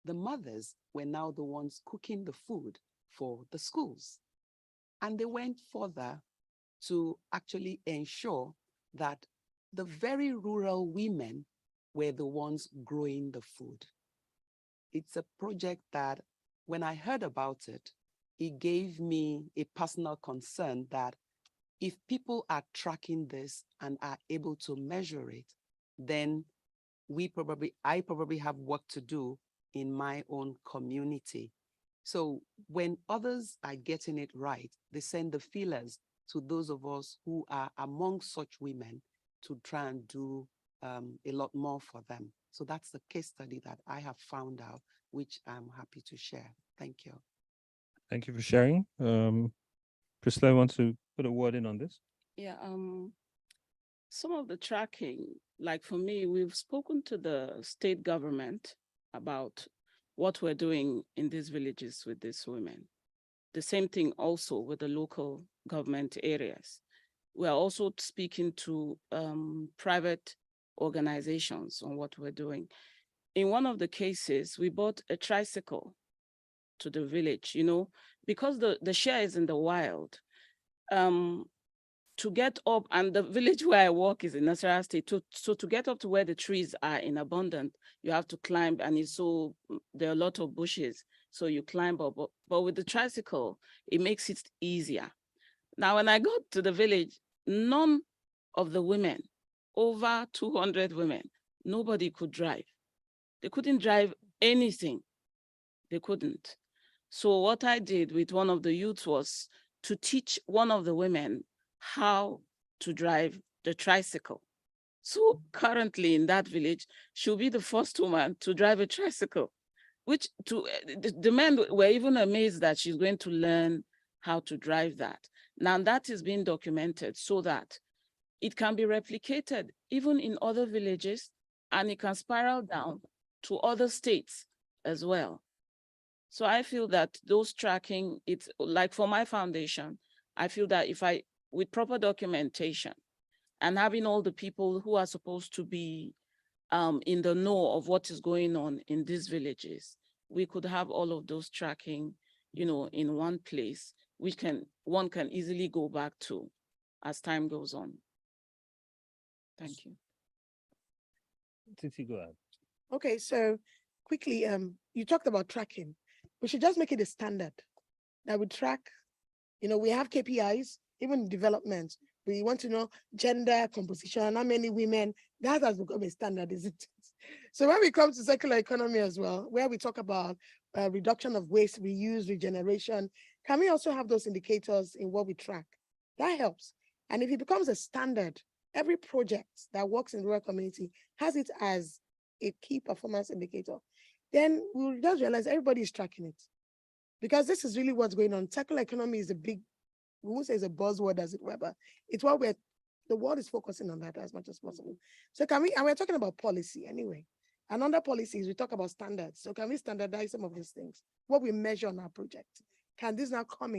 D: The mothers were now the ones cooking the food for the schools. And they went further to actually ensure that the very rural women were the ones growing the food. It's a project that when I heard about it, it gave me a personal concern that if people are tracking this and are able to measure it, then I probably have work to do in my own community. So when others are getting it right, they send the feelers to those of us who are among such women to try and do a lot more for them. So that's the case study that I have found out, which I'm happy to share. Thank you.
A: Thank you for sharing. Priscilla, wants to put a word in on this?
C: Yeah, some of the tracking, like for me, we've spoken to the state government about what we're doing in these villages with these women. The same thing also with the local government areas. We're also speaking to private organizations on what we're doing. In one of the cases, we bought a tricycle to the village, because the share is in the wild. To get up, and the village where I work is in Nasarawa State, so to get up to where the trees are in abundance, you have to climb, and there are a lot of bushes, so you climb up. But with the tricycle, it makes it easier. Now, when I got to the village, none of the women, over 200 women, nobody could drive. They couldn't drive anything. They couldn't. So what I did with one of the youths was to teach one of the women how to drive the tricycle. So currently in that village, she'll be the first woman to drive a tricycle. which the men were even amazed that she's going to learn how to drive that. Now that is being documented so that it can be replicated even in other villages, and it can spiral down to other states as well. So I feel that those tracking, it's like for my foundation, I feel that with proper documentation and having all the people who are supposed to be in the know of what is going on in these villages, we could have all of those tracking, in one place, which one can easily go back to as time goes on. Thank you.
A: Titi, go ahead.
B: Okay, so quickly, you talked about tracking. We should just make it a standard that we track. We have KPIs, even in development. We want to know gender composition, how many women. That has become a standard, isn't it? So when we come to circular economy as well, where we talk about reduction of waste, reuse, regeneration, can we also have those indicators in what we track? That helps. And if it becomes a standard, every project that works in the rural community has it as a key performance indicator, then we'll just realize everybody is tracking it. Because this is really what's going on. Circular economy is a big, we won't say it's a buzzword as it were, but it's what the world is focusing on that as much as possible. So and we're talking about policy anyway. And under policies, we talk about standards. So can we standardize some of these things? What we measure on our project? Can this now come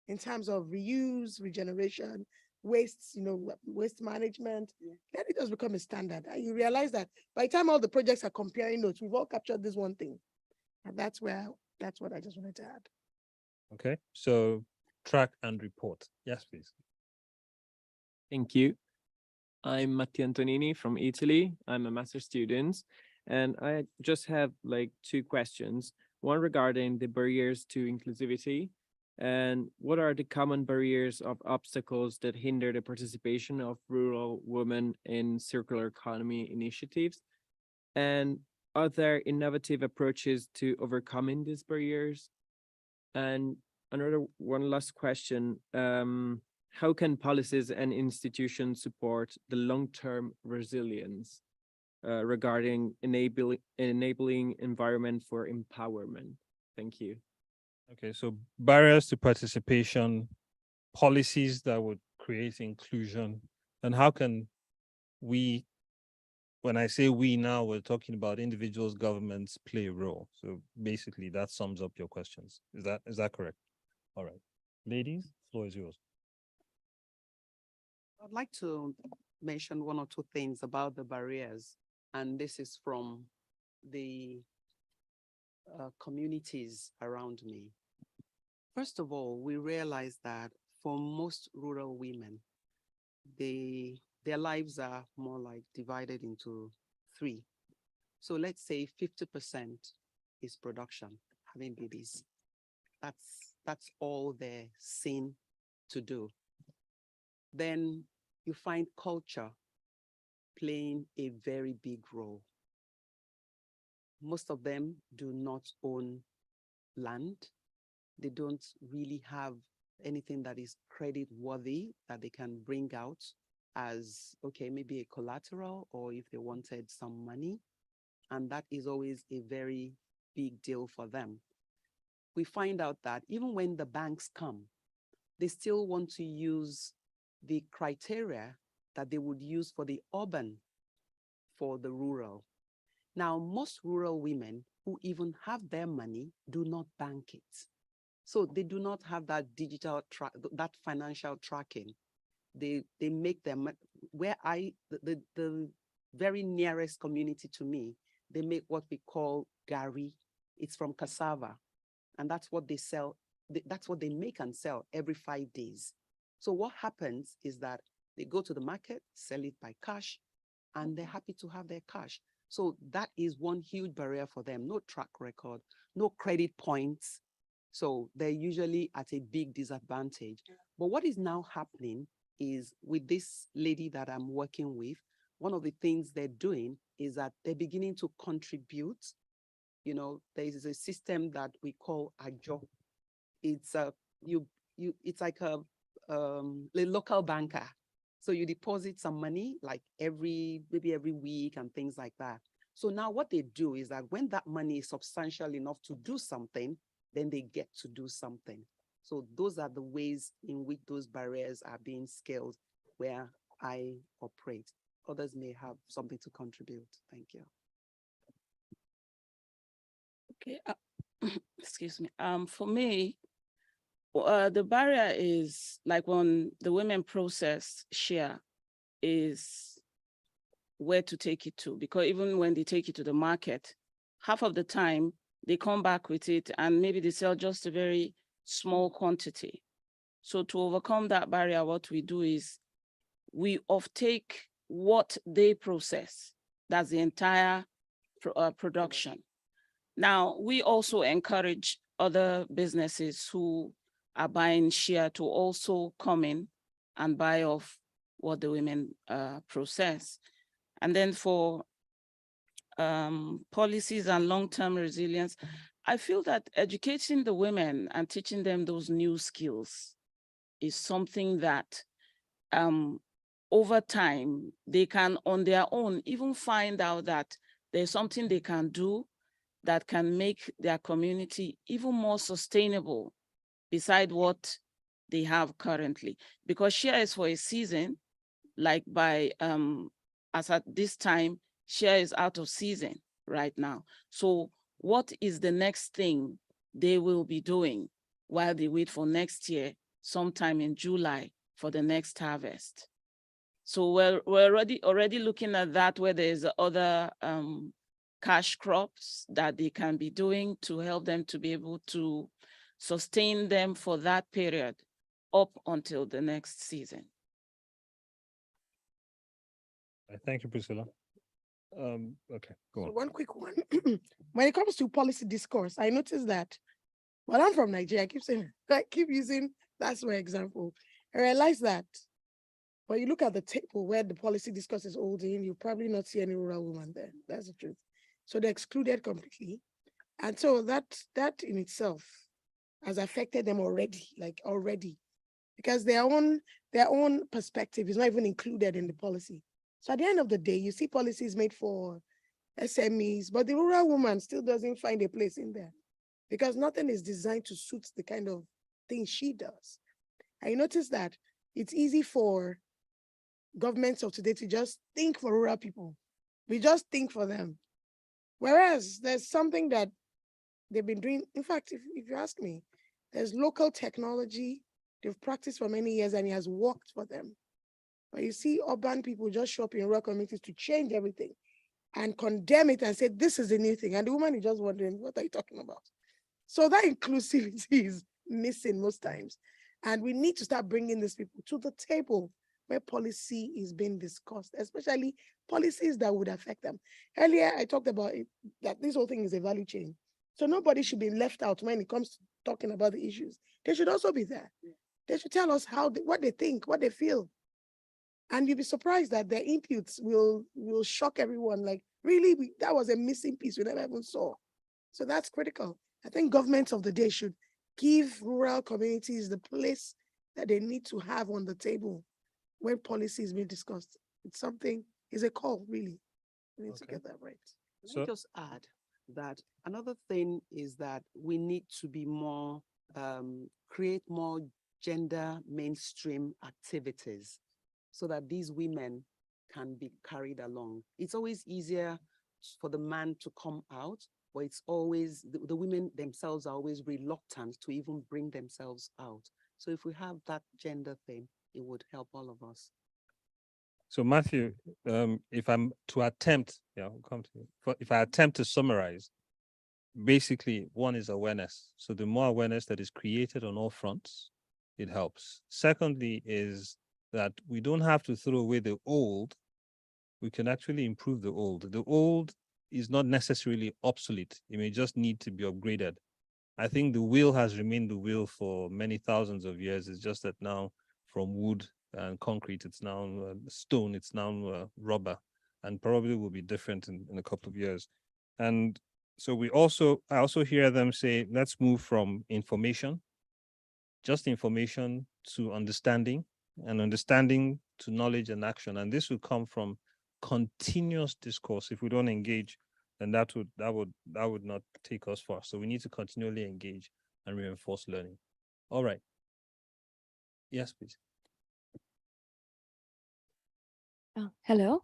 B: in terms of reuse, regeneration, waste, waste management? Let it just become a standard. And you realize that by the time all the projects are comparing notes, we've all captured this one thing. And that's what I just wanted to add.
A: Okay, so track and report. Yes, please.
G: Thank you. I'm Mattia Antonini from Italy. I'm a master's student, and I just have like two questions. One regarding the barriers to inclusivity, and what are the common barriers of obstacles that hinder the participation of rural women in circular economy initiatives? And are there innovative approaches to overcoming these barriers? And one last question, how can policies and institutions support the long-term resilience regarding enabling environment for empowerment? Thank you.
A: Okay, so barriers to participation, policies that would create inclusion, and how can we, when I say we now, we're talking about individuals, governments play a role. So basically that sums up your questions. Is that correct? All right. Ladies, floor is yours.
D: I'd like to mention one or two things about the barriers, and this is from the communities around me. First of all, we realize that for most rural women, their lives are more like divided into three. So let's say 50% is production, having babies. That's all they're seen to do. Then you find culture playing a very big role. Most of them do not own land. They don't really have anything that is credit worthy that they can bring out as, okay, maybe a collateral, or if they wanted some money. And that is always a very big deal for them. We find out that even when the banks come, they still want to use the criteria that they would use for the urban, for the rural. Now, most rural women who even have their money do not bank it. So they do not have that digital, that financial tracking. They make them, the very nearest community to me, they make what we call gari. It's from cassava. And that's what they sell. That's what they make and sell every 5 days. So what happens is that they go to the market, sell it by cash, and they're happy to have their cash. So that is one huge barrier for them. No track record, no credit points. So they're usually at a big disadvantage. But what is now happening is with this lady that I'm working with, one of the things they're doing is that they're beginning to contribute. You know, there is a system that we call Ajo. It's it's like a local banker. So you deposit some money like maybe every week and things like that. So now what they do is that when that money is substantial enough to do something, then they get to do something. So those are the ways in which those barriers are being scaled where I operate. Others may have something to contribute. Thank you.
C: Okay, excuse me. For me, the barrier is like when the women process share is where to take it to, because even when they take it to the market, half of the time they come back with it and maybe they sell just a very small quantity. So to overcome that barrier, what we do is we offtake what they process. That's the entire production. Now, we also encourage other businesses who are buying share to also come in and buy off what the women process. And then for policies and long-term resilience, I feel that educating the women and teaching them those new skills is something that over time, they can on their own even find out that there's something they can do that can make their community even more sustainable beside what they have currently. Because share is for a season, like by, as at this time, share is out of season right now. So what is the next thing they will be doing while they wait for next year, sometime in July for the next harvest? So we're already looking at that, where there's other cash crops that they can be doing to help them to be able to sustain them for that period up until the next season.
A: Thank you, Priscilla. Okay, go
B: So
A: on.
B: one quick one. When it comes to policy discourse, I noticed that, well, I'm from Nigeria, I keep using that's my example. I realized that when you look at the table where the policy discourse is holding, you probably not see any rural woman there. That's the truth. So they're excluded completely. And so that in itself has affected them already, because their own perspective is not even included in the policy. So at the end of the day, you see policies made for SMEs, but the rural woman still doesn't find a place in there because nothing is designed to suit the kind of thing she does. I noticed that it's easy for governments of today to just think for rural people. We just think for them. Whereas there's something that they've been doing. In fact, if you ask me, there's local technology they've practiced for many years and it has worked for them. But you see urban people just show up in rural communities to change everything and condemn it and say, this is a new thing. And the woman is just wondering, what are you talking about? So that inclusivity is missing most times. And we need to start bringing these people to the table where policy is being discussed, especially policies that would affect them. Earlier, I talked about it, that this whole thing is a value chain. So nobody should be left out when it comes to talking about the issues. They should also be there. They should tell us what they think, what they feel. And you'll be surprised that their inputs will shock everyone. Like, really, that was a missing piece we never even saw. So that's critical. I think governments of the day should give rural communities the place that they need to have on the table when policy is being discussed. It's a call, really. We need to get that right.
D: Let me just add that another thing is that we need to be more, create more gender mainstream activities so that these women can be carried along. It's always easier for the man to come out, but it's always, the women themselves are always reluctant to even bring themselves out. So if we have that gender thing, it would help all of us.
A: So Matthew, if I'm to attempt, we'll come to you. If I attempt to summarize, basically one is awareness. So the more awareness that is created on all fronts, it helps. Secondly is that we don't have to throw away the old. We can actually improve the old. The old is not necessarily obsolete. It may just need to be upgraded. I think the wheel has remained the wheel for many thousands of years. It's just that now from wood and concrete, it's now stone, it's now rubber, and probably will be different in a couple of years. And so I also hear them say, let's move from information, just information, to understanding, and understanding to knowledge and action. And this will come from continuous discourse. If we don't engage then that would not take us far. So we need to continually engage and reinforce learning. All right. Yes, please.
H: Hello.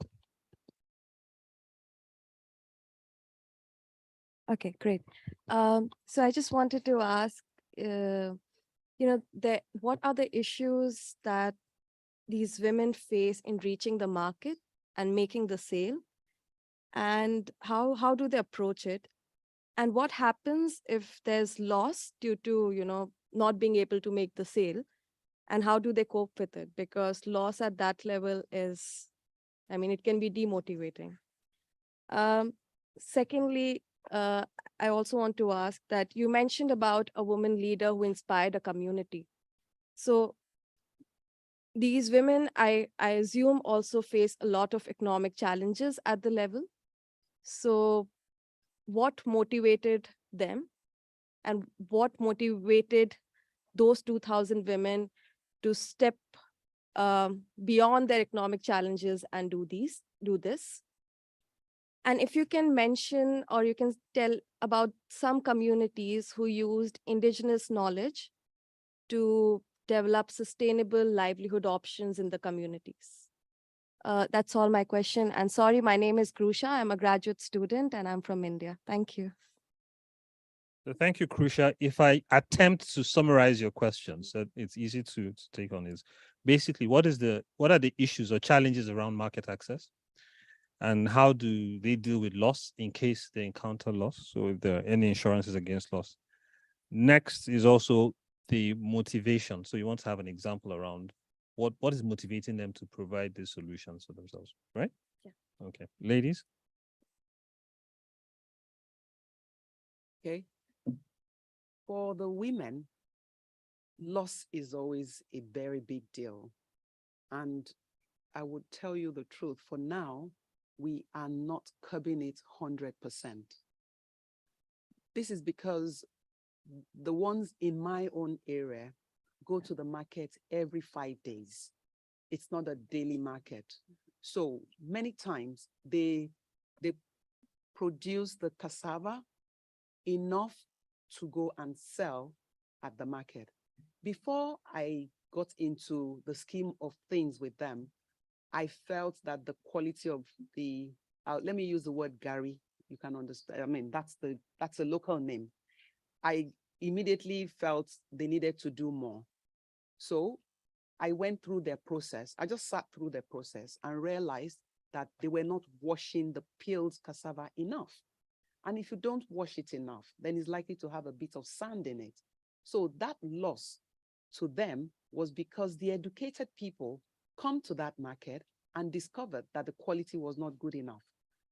H: Okay, great. So I just wanted to ask, what are the issues that these women face in reaching the market and making the sale? And how do they approach it? And what happens if there's loss due to, not being able to make the sale? And how do they cope with it? Because loss at that level is, it can be demotivating. Secondly, I also want to ask that you mentioned about a woman leader who inspired a community. So these women, I assume, also face a lot of economic challenges at the level. So what motivated them, and what motivated those 2,000 women to step beyond their economic challenges and do this? And if you can mention, or you can tell about some communities who used indigenous knowledge to develop sustainable livelihood options in the communities. That's all my question. And sorry, my name is Krusha. I'm a graduate student and I'm from India. Thank you.
A: So thank you, Krusha. If I attempt to summarize your questions, so it's easy to take on, is basically what are the issues or challenges around market access? And how do they deal with loss in case they encounter loss? So if there are any insurances against loss. Next is also the motivation. So you want to have an example around what is motivating them to provide these solutions for themselves, right?
H: Yeah.
A: Okay, ladies.
D: Okay. For the women, loss is always a very big deal. And I would tell you the truth, for now, we are not curbing it 100%. This is because the ones in my own area go to the market every 5 days. It's not a daily market. So many times they produce the cassava enough to go and sell at the market. Before I got into the scheme of things with them, I felt that the quality of the, let me use the word Gary, you can understand, that's a local name. I immediately felt they needed to do more. So I went through their process. I just sat through their process and realized that they were not washing the peeled cassava enough. And if you don't wash it enough, then it's likely to have a bit of sand in it. So that loss to them was because the educated people come to that market and discovered that the quality was not good enough.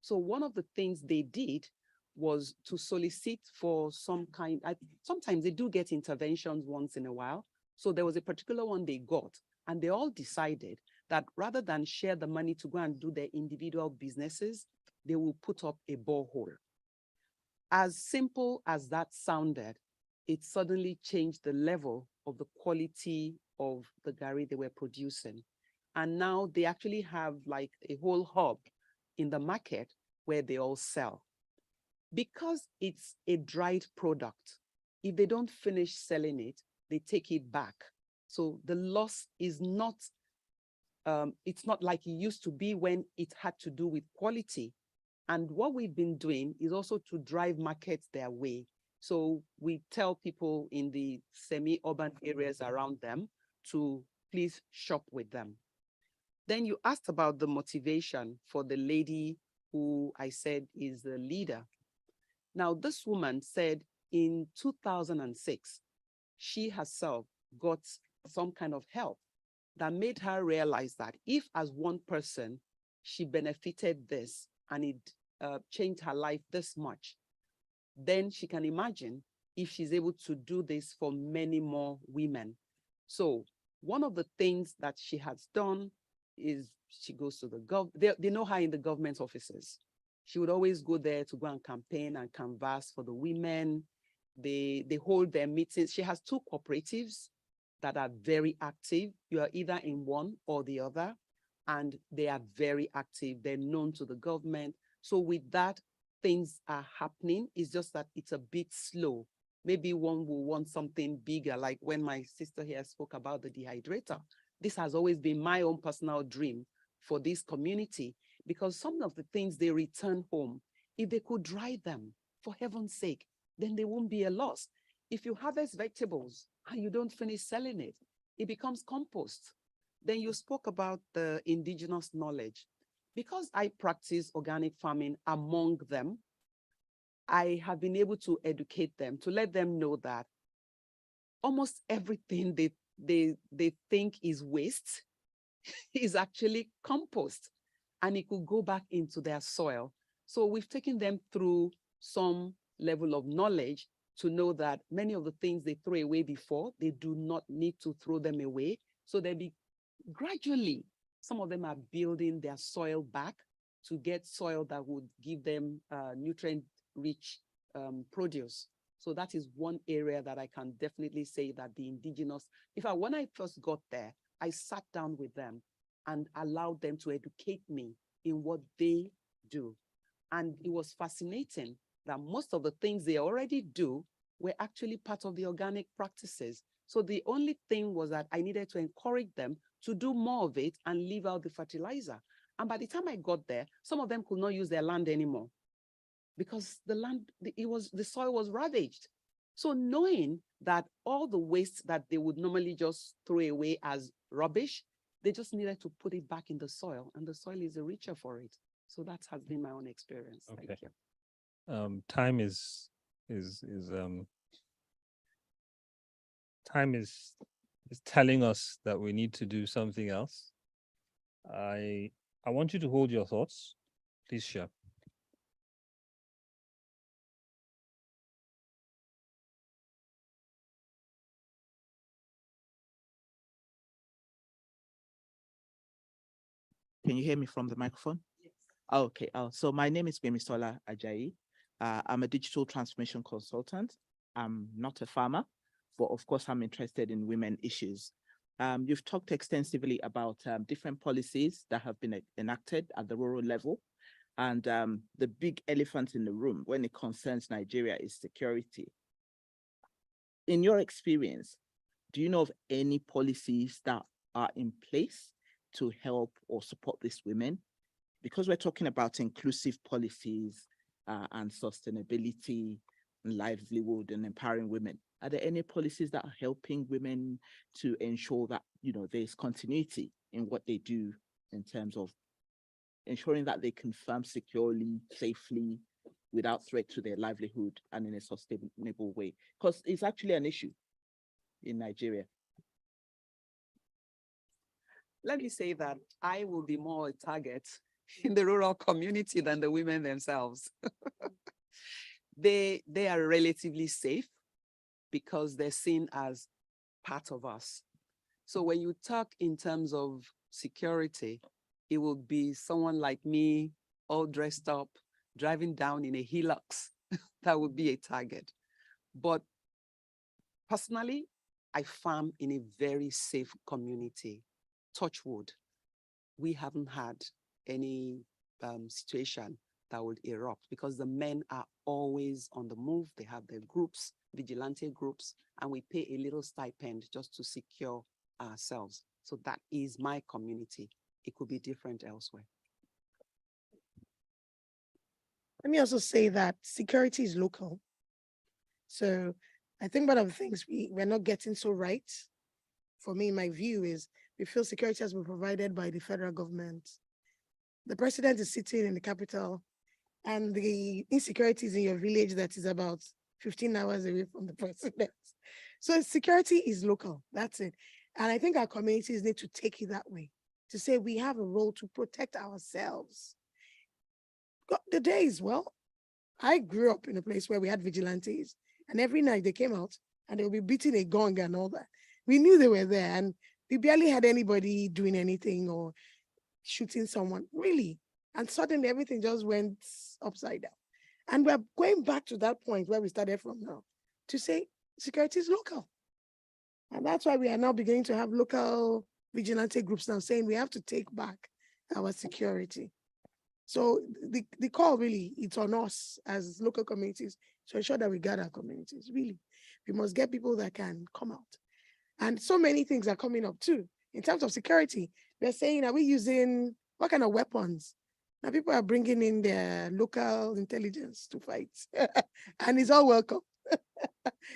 D: So one of the things they did was to solicit for some kind, sometimes they do get interventions once in a while. So there was a particular one they got, and they all decided that rather than share the money to go and do their individual businesses, they will put up a borehole. As simple as that sounded, it suddenly changed the level of the quality of the Gary they were producing. And now they actually have like a whole hub in the market where they all sell. Because it's a dried product, if they don't finish selling it, they take it back. So the loss is not, it's not like it used to be when it had to do with quality. And what we've been doing is also to drive markets their way. So we tell people in the semi-urban areas around them to please shop with them. Then you asked about the motivation for the lady who I said is the leader. Now, this woman said in 2006, she herself got some kind of help that made her realize that if as one person, she benefited this and it changed her life this much, then she can imagine if she's able to do this for many more women. So one of the things that she has done is she goes to the they know her in the government offices. She would always go there to go and campaign and canvass for the women. They hold their meetings. She has 2 cooperatives that are very active. You are either in one or the other, and they are very active. They're known to the government. So with that, things are happening. It's just that it's a bit slow. Maybe one will want something bigger, like when my sister here spoke about the dehydrator. This has always been my own personal dream for this community, because some of the things they return home, if they could dry them, for heaven's sake, then they won't be a loss. If you harvest vegetables and you don't finish selling it, it becomes compost. Then you spoke about the indigenous knowledge. Because I practice organic farming among them, I have been able to educate them, to let them know that almost everything they think is waste is actually compost, and it could go back into their soil. So we've taken them through some level of knowledge to know that many of the things they throw away before, they do not need to throw them away. So they be gradually, some of them are building their soil back to get soil that would give them nutrient-rich produce. So that is one area that I can definitely say that the indigenous, in fact, when I first got there, I sat down with them and allowed them to educate me in what they do. And it was fascinating that most of the things they already do were actually part of the organic practices. So the only thing was that I needed to encourage them to do more of it and leave out the fertilizer. And by the time I got there, some of them could not use their land anymore because the soil was ravaged. So knowing that all the waste that they would normally just throw away as rubbish, they just needed to put it back in the soil, and the soil is richer for it. So that has been my own experience.
A: Okay.
D: Thank you.
A: Time is telling us that we need to do something else. I want you to hold your thoughts. Please share.
I: Can you hear me from the microphone? Yes. Oh, okay. So my name is Gbemisola Ajayi. I'm a digital transformation consultant. I'm not a farmer, but of course I'm interested in women issues. You've talked extensively about different policies that have been enacted at the rural level. And the big elephant in the room when it concerns Nigeria is security. In your experience, do you know of any policies that are in place to help or support these women? Because we're talking about inclusive policies and sustainability and livelihood and empowering women. Are there any policies that are helping women to ensure that, you know, there's continuity in what they do in terms of ensuring that they can farm securely, safely, without threat to their livelihood and in a sustainable way? Because it's actually an issue in Nigeria.
D: Let me say that I will be more a target in the rural community than the women themselves. They are relatively safe because they're seen as part of us. So when you talk in terms of security, it will be someone like me, all dressed up, driving down in a Hilux. That would be a target. But personally, I farm in a very safe community. Touch wood. We haven't had any situation that would erupt because the men are always on the move. They have their groups, vigilante groups, and we pay a little stipend just to secure ourselves. So that is my community. It could be different elsewhere.
B: Let me also say that security is local. So I think one of the things we're not getting so right, for me, my view is we feel security has been provided by the federal government. The president is sitting in the capital, and the insecurity is in your village that is about 15 hours away from the president. So security is local, that's it. And I think our communities need to take it that way, to say we have a role to protect ourselves. The days, well, I grew up in a place where we had vigilantes, and every night they came out and they would be beating a gong and all that. We knew they were there, and we barely had anybody doing anything or shooting someone, really. And suddenly everything just went upside down. And we're going back to that point where we started from now to say security is local. And that's why we are now beginning to have local vigilante groups now saying we have to take back our security. So the call really, it's on us as local communities to ensure that we guard our communities. Really, we must get people that can come out. And so many things are coming up too. In terms of security, they're saying, are we using, what kind of weapons? Now people are bringing in their local intelligence to fight. And it's all welcome.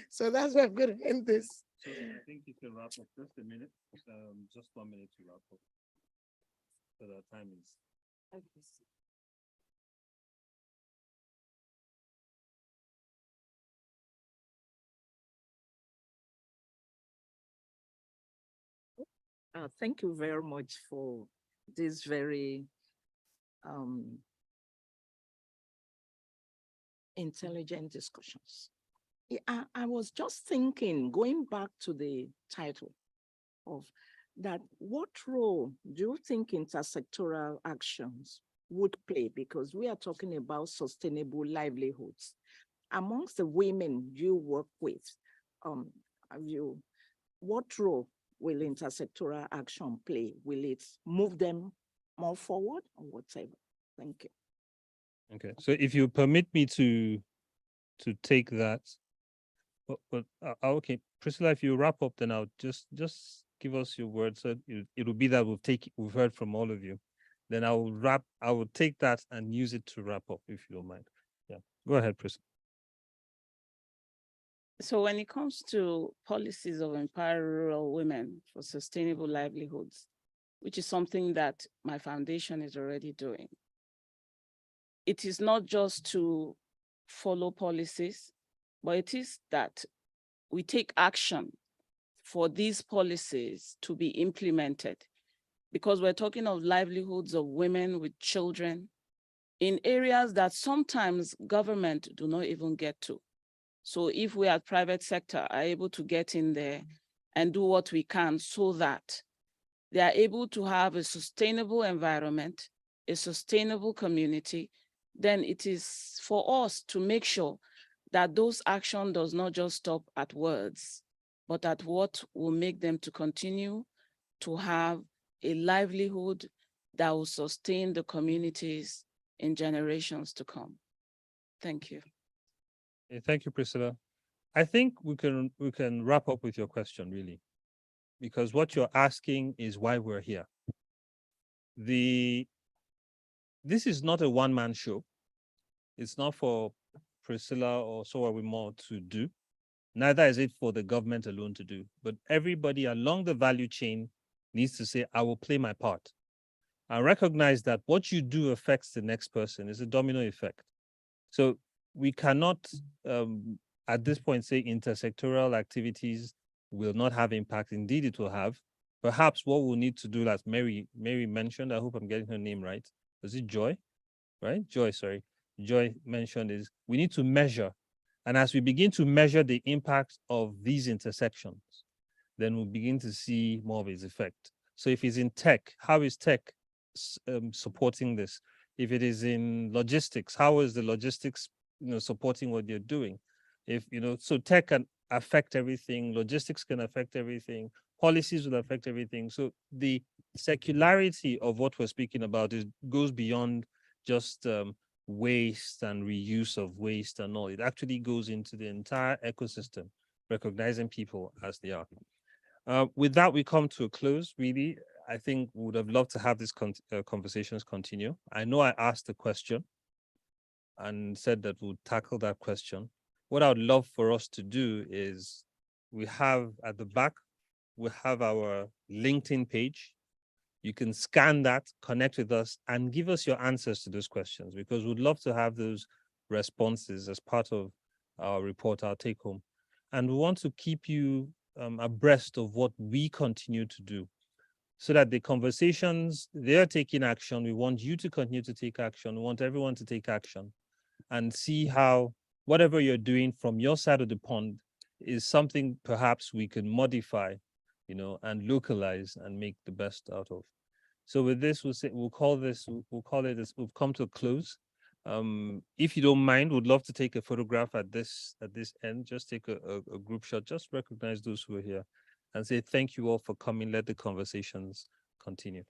B: So that's where I'm going to end this.
A: So I think you can wrap up just a minute, just 1 minute to wrap up. So the time is.
J: Thank you very much for these very intelligent discussions. I was just thinking, going back to the title of that, what role do you think intersectoral actions would play? Because we are talking about sustainable livelihoods. Amongst the women you work with, what role will intersectoral action play? Will it move them more forward or whatever? Thank you.
A: Okay, so if you permit me to take that, okay, Priscilla, if you wrap up, then I'll just give us your words. So it'll be that we've heard from all of you. Then I will take that and use it to wrap up, if you don't mind. Yeah, go ahead, Priscilla.
C: So when it comes to policies of empowering rural women for sustainable livelihoods, which is something that my foundation is already doing, it is not just to follow policies, but it is that we take action for these policies to be implemented, because we're talking of livelihoods of women with children in areas that sometimes government do not even get to. So if we at private sector are able to get in there and do what we can so that they are able to have a sustainable environment, a sustainable community, then it is for us to make sure that those action does not just stop at words, but at what will make them to continue to have a livelihood that will sustain the communities in generations to come. Thank you.
A: Thank you, Priscilla. I think we can wrap up with your question, really, because what you're asking is why we're here. This is not a one-man show. It's not for Priscilla or So Are We More to do. Neither is it for the government alone to do. But everybody along the value chain needs to say, I will play my part. I recognize that what you do affects the next person. It's a domino effect. So we cannot, at this point, say intersectoral activities will not have impact. Indeed, it will have. Perhaps what we'll need to do, as Mary mentioned, I hope I'm getting her name right. Was it Joy? Right? Joy, sorry. Joy mentioned is we need to measure. And as we begin to measure the impact of these intersections, then we'll begin to see more of its effect. So if it's in tech, how is tech supporting this? If it is in logistics, how is the logistics supporting what you're doing? If so tech can affect everything, logistics can affect everything, policies will affect everything. So the secularity of what we're speaking about goes beyond just waste and reuse of waste and all. It actually goes into the entire ecosystem, recognizing people as they are. With that, we come to a close. Really, I think we would have loved to have these conversations continue. I know I asked a question and said that we'll tackle that question. What I would love for us to do is we have at the back, we have our LinkedIn page. You can scan that, connect with us, and give us your answers to those questions, because we'd love to have those responses as part of our report, our take home. And we want to keep you abreast of what we continue to do, so that the conversations, they're taking action. We want you to continue to take action. We want everyone to take action and see how whatever you're doing from your side of the pond is something perhaps we can modify, and localize and make the best out of. So with this, we'll call it as we've come to a close. If you don't mind, would love to take a photograph at this end. Just take a group shot. Just recognize those who are here, and say thank you all for coming. Let the conversations continue.